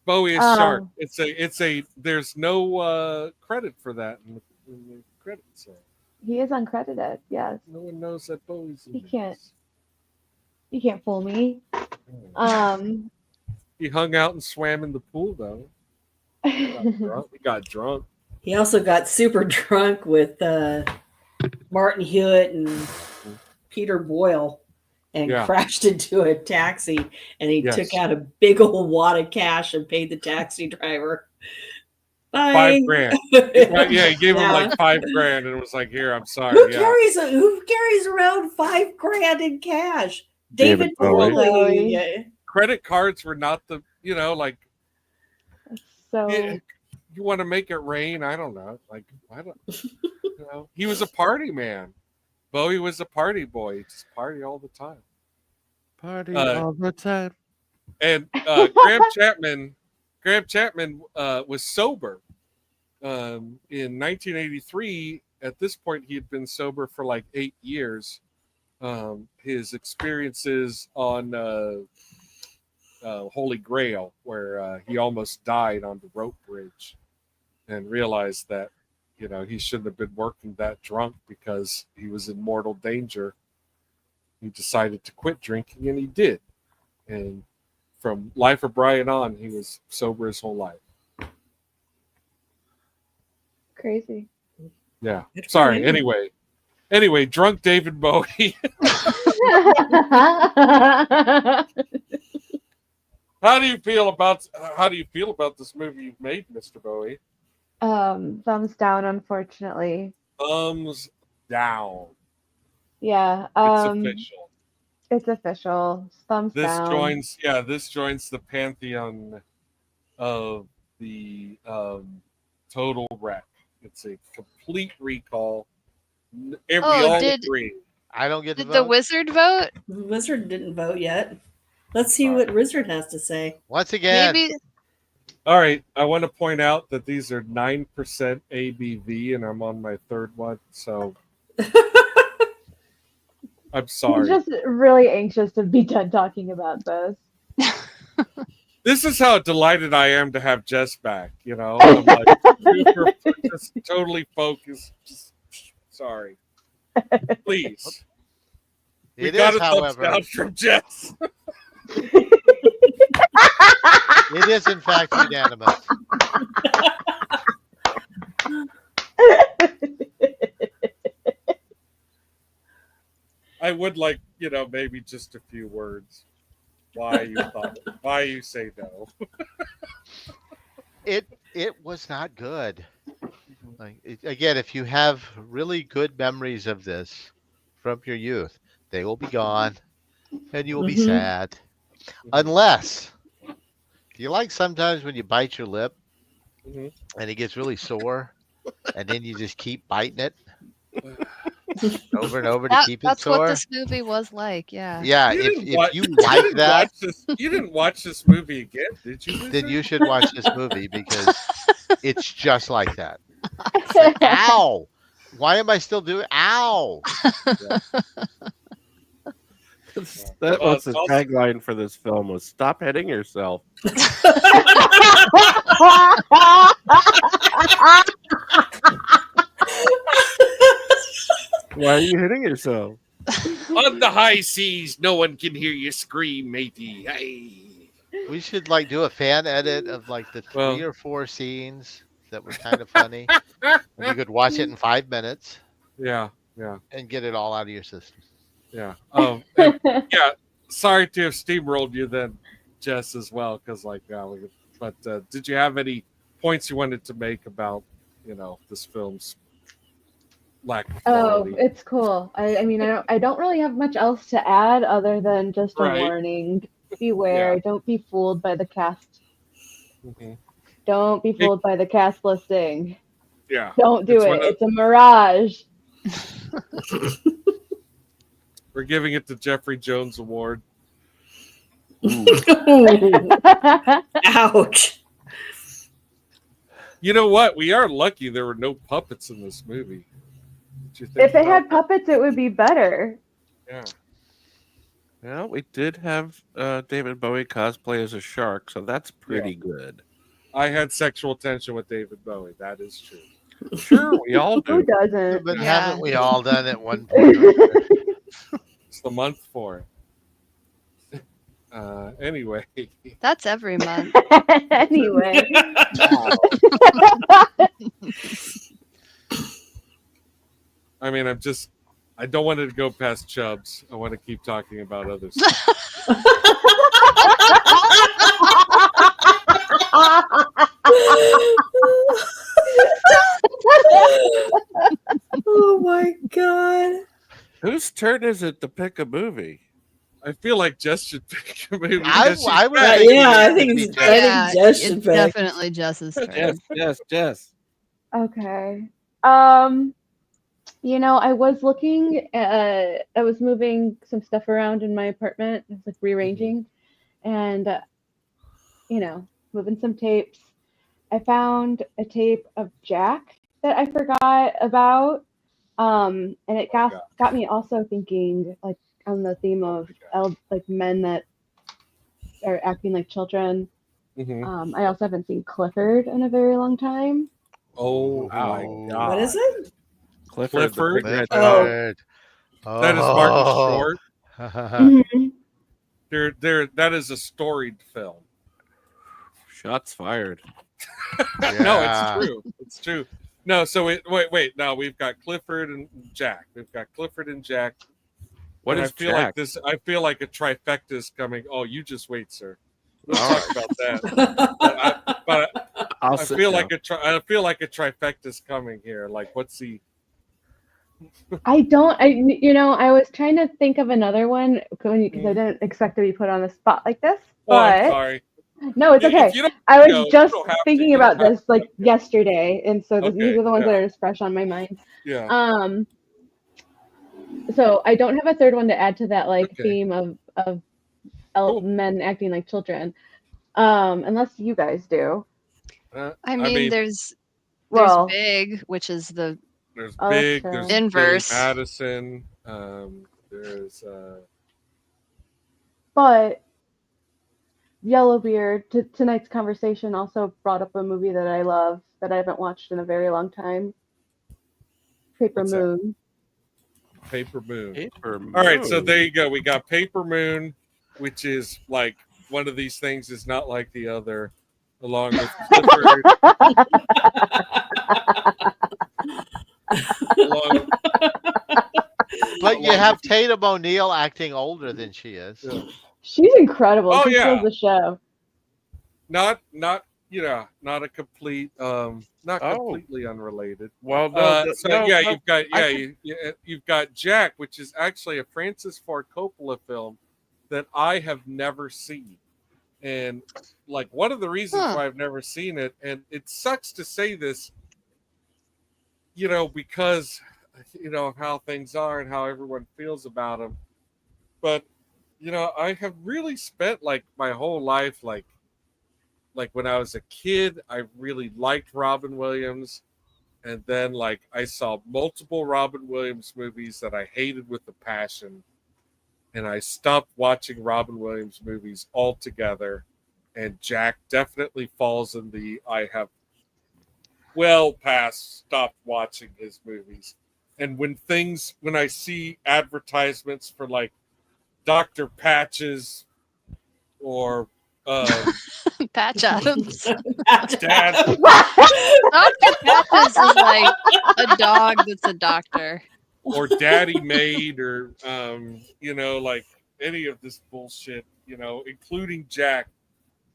Bowie is sharp. It's a there's no credit for that in the credits. So He is uncredited. Yes. no one knows that Bowie's in He this. can't. You can't fool me. He hung out and swam in the pool though. He got drunk. He also got super drunk with Martin Hewitt and Peter Boyle and Yeah. crashed into a taxi, and he Yes. took out a big old wad of cash and paid the taxi driver. Bye. $5,000. Right, yeah, he gave him Yeah. like $5,000 and it was like, here, I'm sorry. Who Yeah. carries around $5,000 in cash? David Bowie. Bowie. Yeah. Credit cards were not the, you know, like, So you want to make it rain? I don't know. Like, I don't, you know, he was a party man. Bowie was a party boy. He just party all the time. Party Uh, all the time. And Graham Chapman was sober in 1983. At this point, he had been sober for like 8 years. His experiences on Holy Grail, where he almost died on the rope bridge, and realized that, you know, he shouldn't have been working that drunk because he was in mortal danger. He decided to quit drinking, and he did. And from Life of Brian on, he was sober his whole life. Crazy. Yeah. Good for Sorry. him. Anyway, drunk David Bowie. How do you feel about this movie you've made, Mr. Bowie? Thumbs down, unfortunately. Thumbs down. Yeah. It's official. It's official. Thumbs down. This joins the pantheon of the total wreck. It's a complete recall. We all agree. I don't get to Did the vote. wizard vote? The Wizard didn't vote yet. Let's see what Wizard has to say. Once again, Maybe. All right, I want to point out that these are 9% ABV, and I'm on my third one, so I'm sorry. I'm just really anxious to be done talking about this. This is how delighted I am to have Jess back. You know, I'm like super, just totally focused. Just, sorry, please. We it got is, a thumbs however, down from Jess. it is in fact unanimous. I would like, maybe just a few words. Why you say no? It was not good. Again, if you have really good memories of this from your youth, they will be gone, and you will be sad. Unless you like sometimes when you bite your lip and it gets really sore, and then you just keep biting it over and over to keep it That's sore. what this movie was like. Yeah. Yeah, if you like that, you didn't watch this movie again, did you? then you should watch this movie because it's just like that. Ow! Why am I still doing? Ow! That was the tagline for this film was "Stop hitting yourself." Why are you hitting yourself? On the high seas, no one can hear you scream, matey. Hey. We should do a fan edit of the 3 or 4 scenes that were kind of funny. And you could watch it in 5 minutes. Yeah. And get it all out of your system. Yeah. Sorry to have steamrolled you then, Jess, as well, because but did you have any points you wanted to make about this film's lack of quality? Oh, it's cool. I mean, I don't really have much else to add other than just a warning. Beware. Yeah. Don't be fooled by the cast. Mm-hmm. Don't be fooled by the cast listing. Yeah. Don't do it. It's a mirage. We're giving it the Jeffrey Jones Award. Ouch. You know what? We are lucky there were no puppets in this movie. Did you think If they about had that? puppets, it would be better. Yeah. Well, we did have David Bowie cosplay as a shark, so that's pretty good. I had sexual tension with David Bowie. That is true. Sure, we all Who do. doesn't? But haven't we all done at one point? Or another? It's the month for it. Anyway. That's every month. Anyway. I mean, I don't want it to go past Chubbs. I want to keep talking about other stuff. Oh my god. Whose turn is it to pick a movie? I feel like Jess should pick a movie. I would I think Jess should it's pick. definitely Jess's turn. Yes. Okay. I was looking I was moving some stuff around in my apartment. I was rearranging and moving some tapes. I found a tape of Jack that I forgot about. And it got me also thinking on the theme of men that are acting like children. Mm-hmm. I also haven't seen Clifford in a very long time. Oh my god! What is it? Clifford. Clifford. That is Martin Short. Mhm. That is a storied film. Shots fired. No, it's Yeah. true. It's true. No, so wait. No, we've got Clifford and Jack. We've got Clifford and Jack. What and is I feel Jack? I feel like a trifecta is coming. Oh, you just wait, sir. We'll All talk about that. But I'll I sit feel down. like I feel like a trifecta is coming here. Like, what's the? I was trying to think of another one because I didn't expect to be put on the spot like this. Oh, I'm But sorry. no, it's If okay. you don't I was know, you just don't have to. thinking You don't about have this like yesterday, and so these Okay, are the ones yeah. that are just fresh on my mind. Yeah. So I don't have a third one to add to that like Okay. theme of Cool. men acting like children, unless you guys do. I mean, there's Well, Big, which is the There's Oh, that's Big. true. There's Inverse. Billy Madison. There's but Yellowbeard. Tonight's conversation also brought up a movie that I love that I haven't watched in a very long time. Paper What's that? Moon. Paper Moon. Paper Moon. All right, so there you go. We got Paper Moon, which is like one of these things is not like the other, along with Clifford. But you have Tatum O'Neal acting older than she is. Yeah. She's incredible. Oh, she yeah. steals the show. Not a complete not Oh. completely unrelated. Well, no, You've got Jack, which is actually a Francis Ford Coppola film that I have never seen. And like one of the reasons why I've never seen it, and it sucks to say this, because of how things are and how everyone feels about them. But I have really spent like my whole life like when I was a kid, I really liked Robin Williams. And then like I saw multiple Robin Williams movies that I hated with a passion. And I stopped watching Robin Williams movies altogether. And Jack definitely falls in the I have well past stopped watching his movies. And when I see advertisements for like Dr. Patches or Patch Adams. Dad. Dr. Patches is like a dog that's a doctor. Or Daddy Maid or like any of this bullshit, including Jack,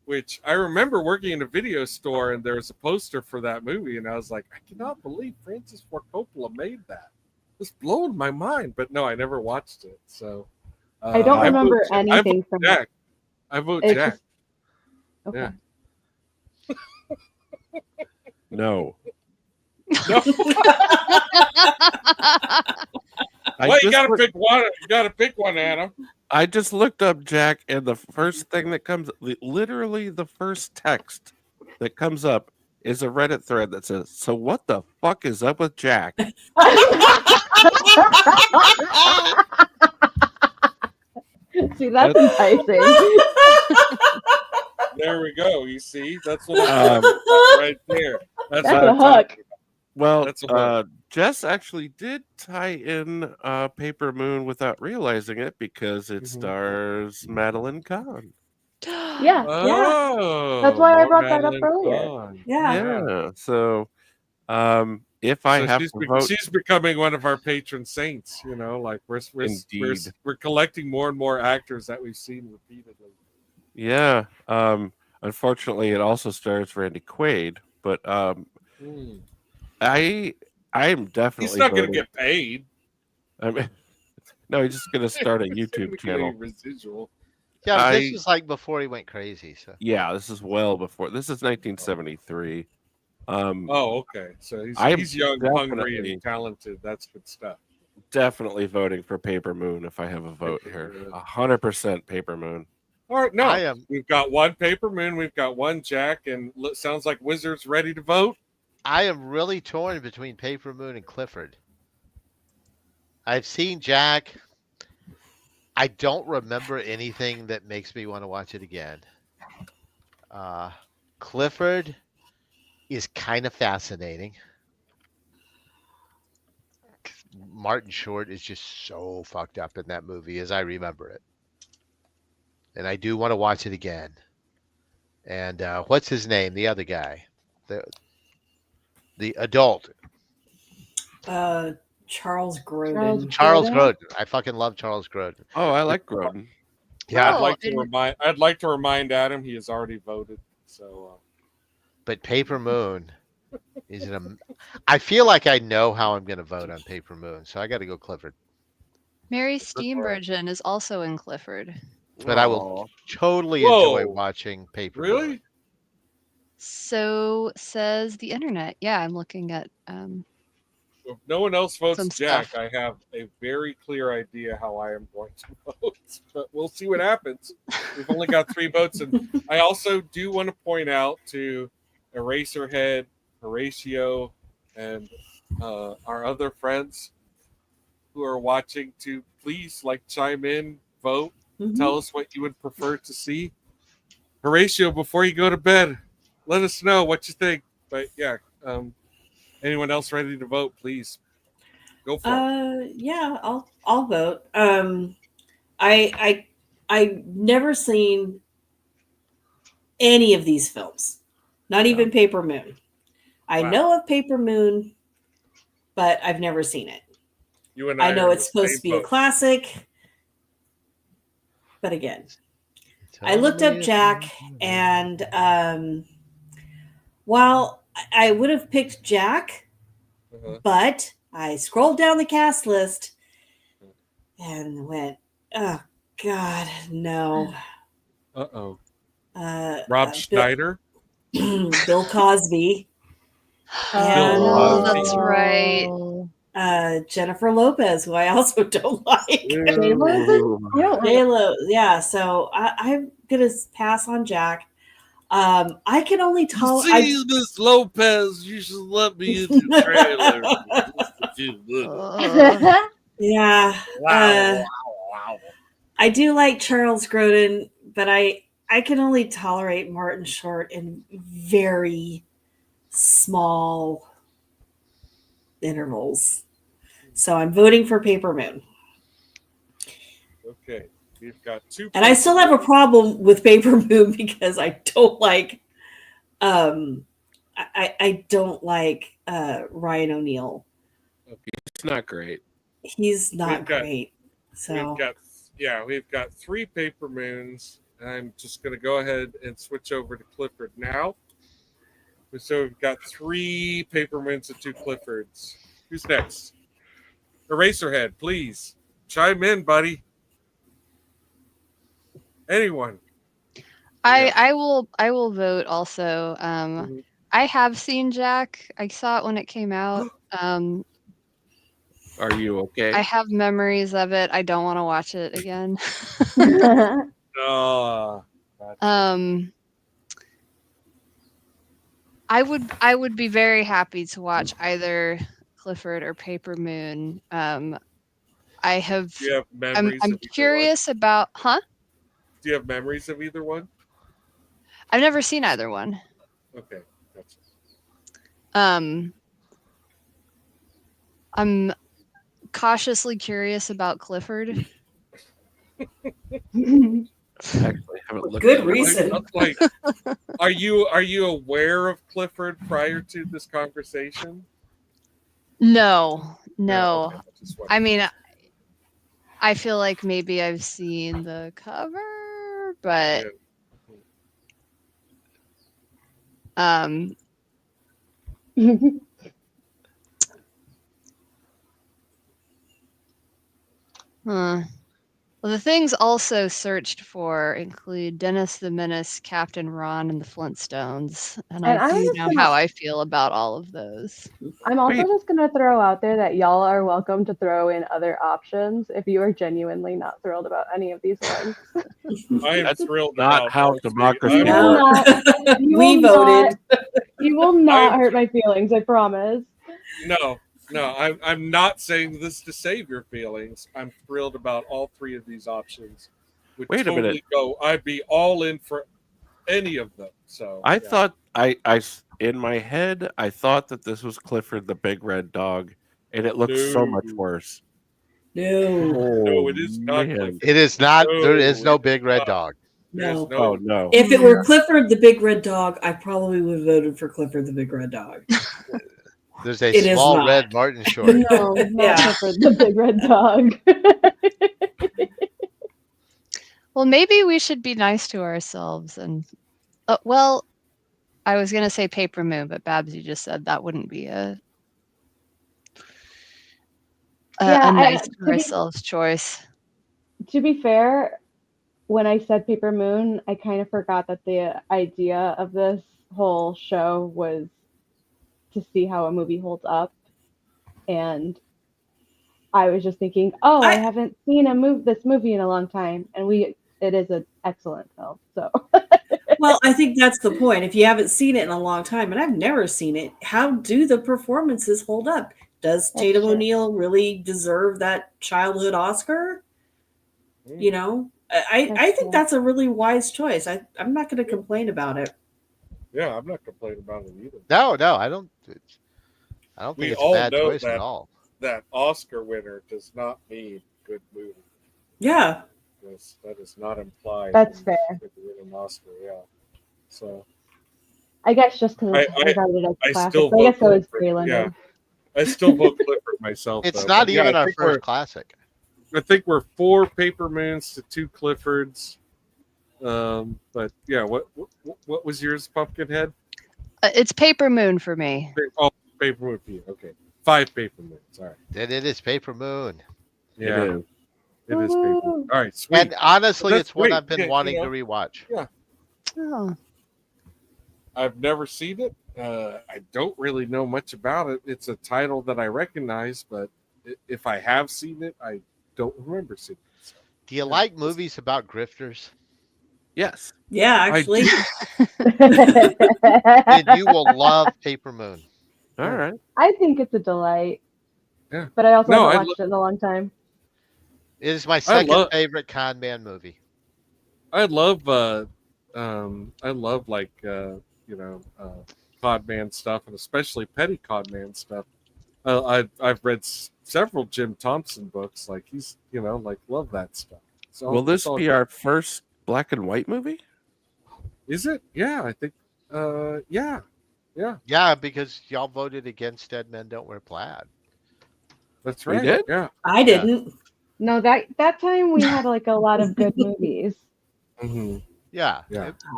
which I remember working in a video store and there was a poster for that movie and I was like, I cannot believe Francis Ford Coppola made that. It's blowing my mind, but no, I never watched it. So I don't remember anything from Jack. it. I vote It's Jack. just- Okay. Yeah. No. Well, you gotta pick one. You gotta pick one, Adam. I just looked up Jack, and the first thing that comes, literally the first text that comes up is a Reddit thread that says, "So what the fuck is up with Jack?" See, that's enticing. There we go. You see, that's what I'm talking about right there. That's That's what a I'm hook. talking about. Well, That's a hook. Jess actually did tie in Paper Moon without realizing it because it stars Madeline Kahn. Yeah. Oh, That's why I more brought that up Madeline earlier. Kahn. Yeah. So, if I have to vote, she's becoming one of our patron saints. Like Indeed. we're collecting more and more actors that we've seen repeatedly. yeah. Unfortunately, it also stars Randy Quaid, but I am definitely He's not going to voting- get paid. I mean, no, he's just going to start a He's gonna YouTube get channel. a residual. Yeah, but I- this was like before he went crazy. So Yeah, this is well before. This is 1973. Oh, okay. So I'm he's young, hungry, definitely- and talented. That's good stuff. Definitely voting for Paper Moon if I have a vote here. 100% Paper Moon. All right, no, I am. we've got one Paper Moon, we've got one Jack, and sounds like Wizard's ready to vote. I am really torn between Paper Moon and Clifford. I've seen Jack. I don't remember anything that makes me want to watch it again. Clifford is kind of fascinating. Martin Short is just so fucked up in that movie as I remember it. and I do want to watch it again. And what's his name? The other guy, the adult, Charles Grodin. Charles Grodin. I fucking love Charles Grodin. Oh, I like Grodin. Yeah, Oh, I'd like to remind Adam he has already voted. So, but Paper Moon is I feel like I know how I'm going to vote on Paper Moon, so I got to go Clifford. Mary Steenburgen is also in Clifford. But I will totally enjoy watching Paper Moon. Really? So says the internet. Yeah, I'm looking at. If no one else votes Some Jack, stuff. I have a very clear idea how I am going to vote. But we'll see what happens. We've only got 3 votes. And I also do want to point out to Eraserhead, Horatio, and our other friends who are watching to please chime in, vote, tell us what you would prefer to see. Horatio, before you go to bed, let us know what you think. But yeah, anyone else ready to vote? Please go for it. Yeah, I'll vote. I've never seen any of these films, not even Paper Moon. I know of Paper Moon, but I've never seen it. You and I know are it's supposed to be a classic, but again, I looked up Jack, and while I would have picked Jack, but I scrolled down the cast list and went, "Oh God, no!" Uh-oh. Rob Schneider, Bill Cosby, Oh, that's right. Jennifer Lopez, who I also don't like. J-Lo, yeah. So I'm gonna pass on Jack. I can only tolerate. See, Miss Lopez, you should let me in your trailer. Yeah. Wow. I do like Charles Grodin, but I can only tolerate Martin Short in very small intervals. So I'm voting for Paper Moon. Okay. We've got 2. And I still have a problem with Paper Moon because I don't like I don't like Ryan O'Neal. It's not great. He's not great. So we've got 3 Paper Moons. I'm just going to go ahead and switch over to Clifford now. So we've got 3 Paper Moons and 2 Cliffords. Who's next? Eraserhead, please chime in, buddy. Anyone? I will vote also. I have seen Jack. I saw it when it came out. Are you okay? I have memories of it. I don't want to watch it again. Oh, I would be very happy to watch either Clifford or Paper Moon. I have. Do you have memories? I'm curious about. Huh? Do you have memories of either one? I've never seen either one. Okay, gotcha. I'm cautiously curious about Clifford. Actually, haven't looked good at it. reason. Are you aware of Clifford prior to this conversation? No. Okay, I mean, I feel like maybe I've seen the cover, but Well, the things also searched for include Dennis the Menace, Captain Ron, and the Flintstones. And I do know how I feel about all of those. I'm also just going to throw out there that y'all are welcome to throw in other options if you are genuinely not thrilled about any of these ones. I am thrilled not about how all 3. democracy works. We voted. You will not hurt my feelings, I promise. No, I'm not saying this to save your feelings. I'm thrilled about all 3 of these options. Wait a minute. I'd be all in for any of them. So I thought in my head I thought that this was Clifford the Big Red Dog, and it looks so much worse. No, no, it is not. Man. It is not. No, There is no it Big is Red not. Dog. No. Oh no. If it were Clifford the Big Red Dog, I probably would have voted for Clifford the Big Red Dog. There's a It is small not. red Martin short. No, not Yeah. Clifford the Big Red Dog. Well, maybe we should be nice to ourselves and well, I was gonna say Paper Moon, but Babs, you just said that wouldn't be a nice to ourselves choice. To be fair, when I said Paper Moon, I kind of forgot that the idea of this whole show was to see how a movie holds up. And I was just thinking, oh, I haven't seen this movie in a long time. And it is an excellent film. So Well, I think that's the point. If you haven't seen it in a long time, and I've never seen it, how do the performances hold up? Does Tatum O'Neal really deserve that childhood Oscar? You know, I think that's a really wise choice. I'm not going to complain about it. Yeah, I'm not complaining about it either. No, I don't think it's a bad choice at all. That Oscar winner does not mean good movie. Yeah. That is not implied. That's fair. An Oscar, yeah. So I guess just because I regarded it as a classic. I guess so is Freelander. Yeah, I still vote Clifford myself. It's not even our first classic. I think we're 4 Paper Moons to 2 Cliffords. But yeah, what was yours, Pumpkinhead? It's Paper Moon for me. Oh, Paper Moon for you. Okay, 5 Paper Moons. All right. Then it is Paper Moon. Yeah, it is Paper Moon. All right, sweet. And honestly, it's one I've been wanting to rewatch. Yeah. Oh. I've never seen it. I don't really know much about it. It's a title that I recognize, but if I have seen it, I don't remember seeing it. So. Do you like movies about grifters? Yes. Yeah, actually. Then you will love Paper Moon. All right. I think it's a delight. Yeah. But I also haven't watched it in a long time. It is my second favorite con man movie. I love Codman stuff, and especially petty Codman stuff. I've read several Jim Thompson books. Like he's love that stuff. So will this be our first black and white movie? Is it? Yeah, I think. Yeah. Yeah, because y'all voted against Dead Men Don't Wear Plaid. That's right. We did? Yeah, I didn't. No, that time we had like a lot of good movies. Mm-hmm. Yeah.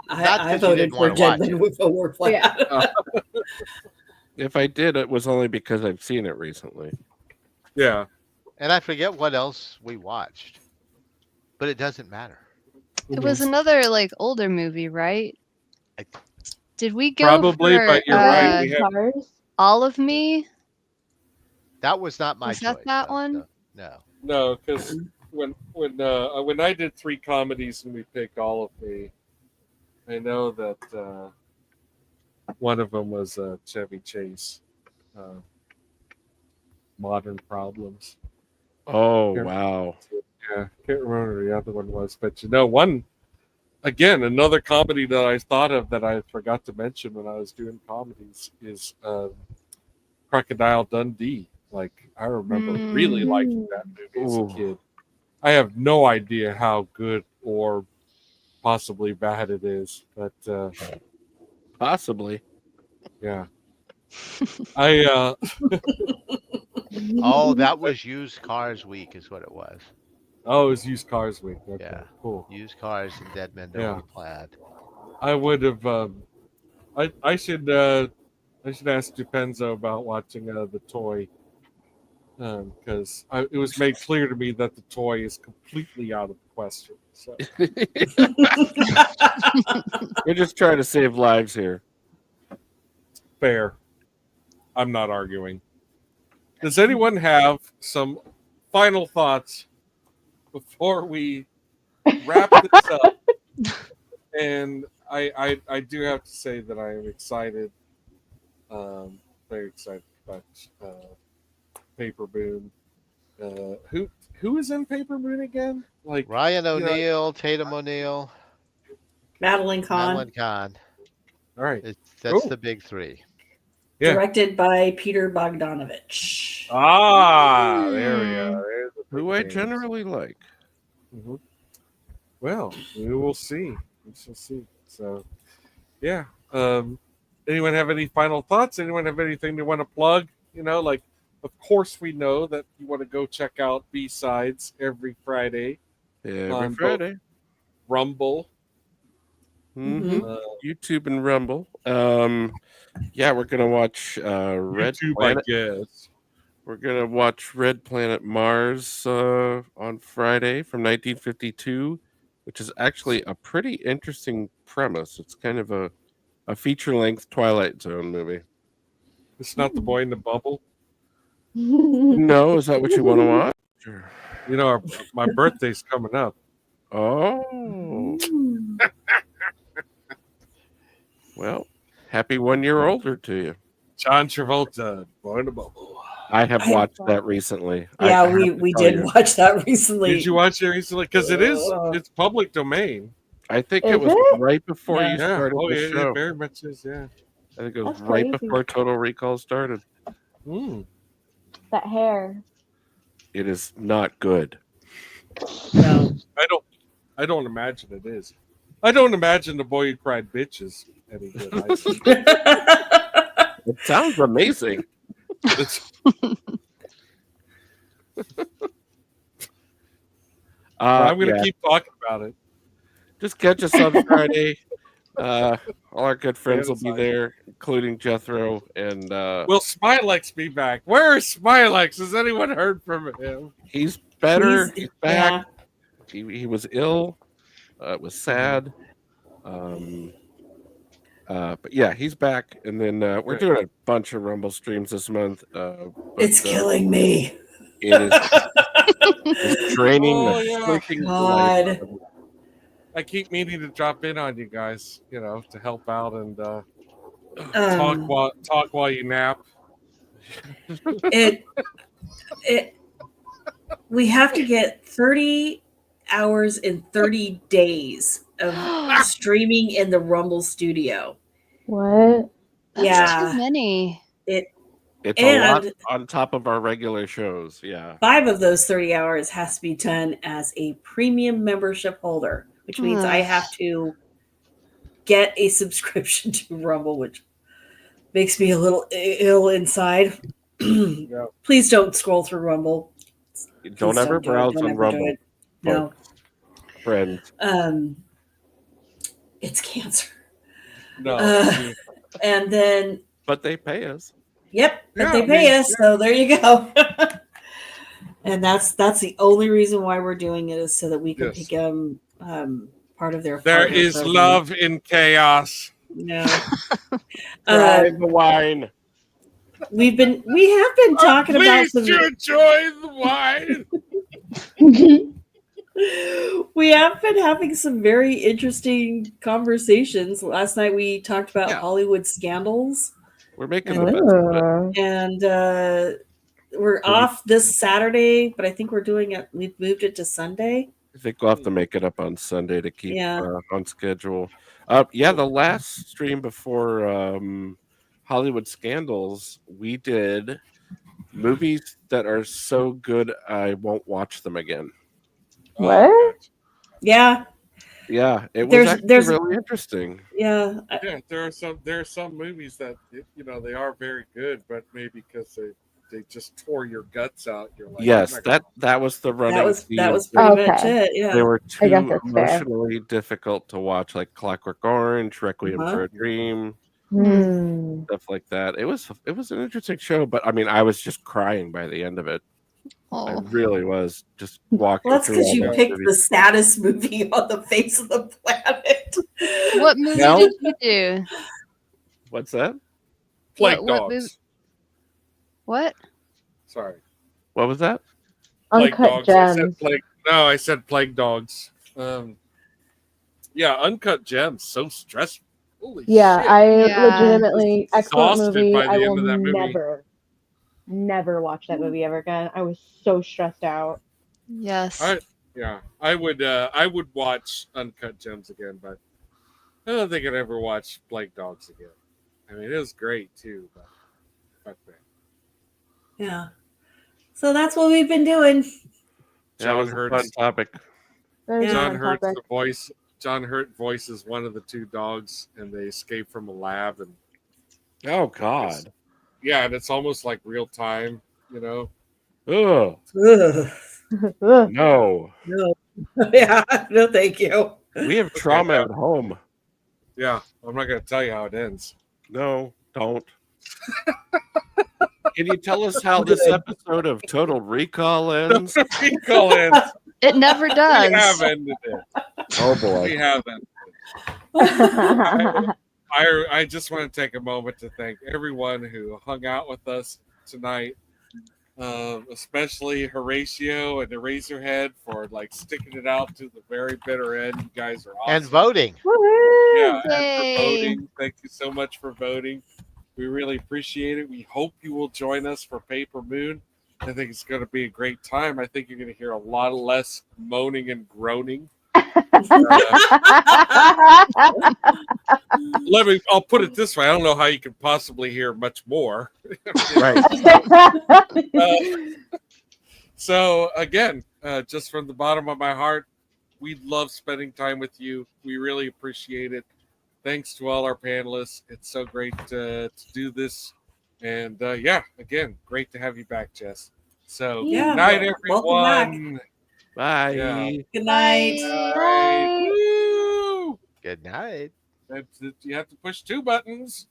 I voted for Dead Men Don't Wear Plaid. Yeah. If I did, it was only because I've seen it recently. Yeah. And I forget what else we watched, but it doesn't matter. It was another older movie, right? Did we go Probably, for, but you're right. All of Me? That was not my choice. Was that one? No. No, because when I did 3 comedies and we picked All of Me, I know that one of them was Chevy Chase, Modern Problems. Oh, wow. Yeah, can't remember the other one was, but another comedy that I thought of that I forgot to mention when I was doing comedies is Crocodile Dundee. Like I remember really liking that movie as a kid. I have no idea how good or possibly bad it is, but possibly. Yeah. I Oh, that was Used Cars Week is what it was. Oh, it was Used Cars Week. Okay, yeah, cool. Used Cars and Dead Men Don't Wear Plaid. I would have. I should ask Dupenzo about watching the toy, because it was made clear to me that the toy is completely out of the question. So. We're just trying to save lives here. Fair. I'm not arguing. Does anyone have some final thoughts before we wrap this up? And I do have to say that I am excited, very excited about Paper Moon. Who is in Paper Moon again? Like Ryan O'Neal, Tatum O'Neal, Madeline Kahn. All right, that's the big 3. Yeah. Directed by Peter Bogdanovich. Ah, there we go. Who I generally like. Mm-hmm. Well, we will see. We shall see. So, yeah. Anyone have any final thoughts? Anyone have anything they want to plug? Like, of course, we know that you want to go check out B-Sides every Friday. Every Friday. Rumble. YouTube and Rumble. Yeah, we're gonna watch Red YouTube, Planet. I guess. We're gonna watch Red Planet Mars on Friday from 1952, which is actually a pretty interesting premise. It's kind of a feature-length Twilight Zone movie. It's not The Boy in the Bubble. No, is that what you want to watch? Or... my birthday's coming up. Oh. Well, happy 1 year older to you. John Travolta, Boy in the Bubble. I have watched that recently. Yeah, we did watch that recently. Did you watch it recently? Because it's public domain. I think Is it was it? right before you Yeah. started Oh, the yeah, show. it very much is, yeah. I think it was That's right crazy. before Total Recall started. That hair. It is not good. No. I don't imagine it is. I don't imagine The Boy Who Cried Bitch is any good either. It sounds amazing. I'm going to keep talking about it. Just catch us on Friday. All our good friends will be there, including Jethro and. Will Smilex be back? Where is Smilex? Has anyone heard from him? He's better. He's back. Yeah. He was ill. It was sad. But yeah, he's back, and then we're doing a bunch of Rumble streams this month. It's killing me. It is it's draining Oh, the yeah. freaking life. God. I keep meaning to drop in on you guys, to help out and talk while you nap. We have to get 30 hours in 30 days of streaming in the Rumble studio. What? That's Yeah. too many. It's a lot And on top of our regular shows. Yeah. 5 of those 30 hours has to be done as a premium membership holder, which means I have to get a subscription to Rumble, which makes me a little ill inside. Yeah. Please don't scroll through Rumble. Don't Please ever do it. browse Don't on ever do Rumble, it. No. folks. Friends. It's cancer. No. And then, But they pay us. yep, but Yeah, they I pay mean, us, so there you go. And that's the only reason why we're doing it, is so that we can Yes. become part of their. There partner is program. love in chaos. No. Try the wine. We have been talking about Please to enjoy the wine. we have been having some very interesting conversations. Last night we talked about Hollywood scandals. We're making the best of it. And we're off this Saturday, but I think we've moved it to Sunday. I think we'll have to make it up on Sunday to keep Yeah. on schedule. The last stream before Hollywood Scandals, we did movies that are so good I won't watch them again. What? Yeah. Yeah, it was There's really interesting. Yeah. Yeah, there are some movies that they are very good, but maybe because they just tore your guts out. You're like, Yes, that was the running. That was pretty much Okay. it. Yeah. They were I guess too that's fair. emotionally difficult to watch, like Clockwork Orange, Requiem for a Dream, stuff like that. It was an interesting show, but I mean, I was just crying by the end of it. I really was just walking. Well, that's through because all you that picked movie. the saddest movie on the face of the planet. What movie Now- did you do? What's that? Plague what Dogs. What? Sorry. What was that? Plague Uncut Dogs. I said Gems. I said Plague Dogs. Uncut Gems. So stressful. Holy Yeah, shit. I Yeah. legitimately excellent Exhausted movie. by the I end will of that movie. never watch that movie ever again. I was so stressed out. Yes. I would watch Uncut Gems again, but I don't think I'd ever watch Plague Dogs again. I mean, it was great too, but fuck that. Yeah. So that's what we've been doing. That was a fun topic. Very Yeah. different topic. John Hurt voices one of the two dogs, and they escape from a lab, and Oh God. yeah, and it's almost like real time, you know. Ugh. Ugh. Ugh. No. No. Yeah. No, thank you. We have trauma at home. Yeah, I'm not gonna tell you how it ends. No, don't. Can you tell us how this episode of Total Recall ends? Recall ends. It never does. We have ended it. Oh boy. We have ended it. I just want to take a moment to thank everyone who hung out with us tonight, especially Horatio and Eraserhead for like sticking it out to the very bitter end. You guys are awesome. And voting. Woohoo! Yeah, and for Yay. voting. Thank you so much for voting. We really appreciate it. We hope you will join us for Paper Moon. I think it's going to be a great time. I think you're going to hear a lot less moaning and groaning. I'll put it this way. I don't know how you could possibly hear much more. Right. So again, just from the bottom of my heart, we love spending time with you. We really appreciate it. Thanks to all our panelists. It's so great to do this. And yeah, again, great to have you back, Jess. So Yeah, good night, welcome back. everyone. Bye. Yeah. Good night. All right. Woo! Good night. You have to push 2 buttons.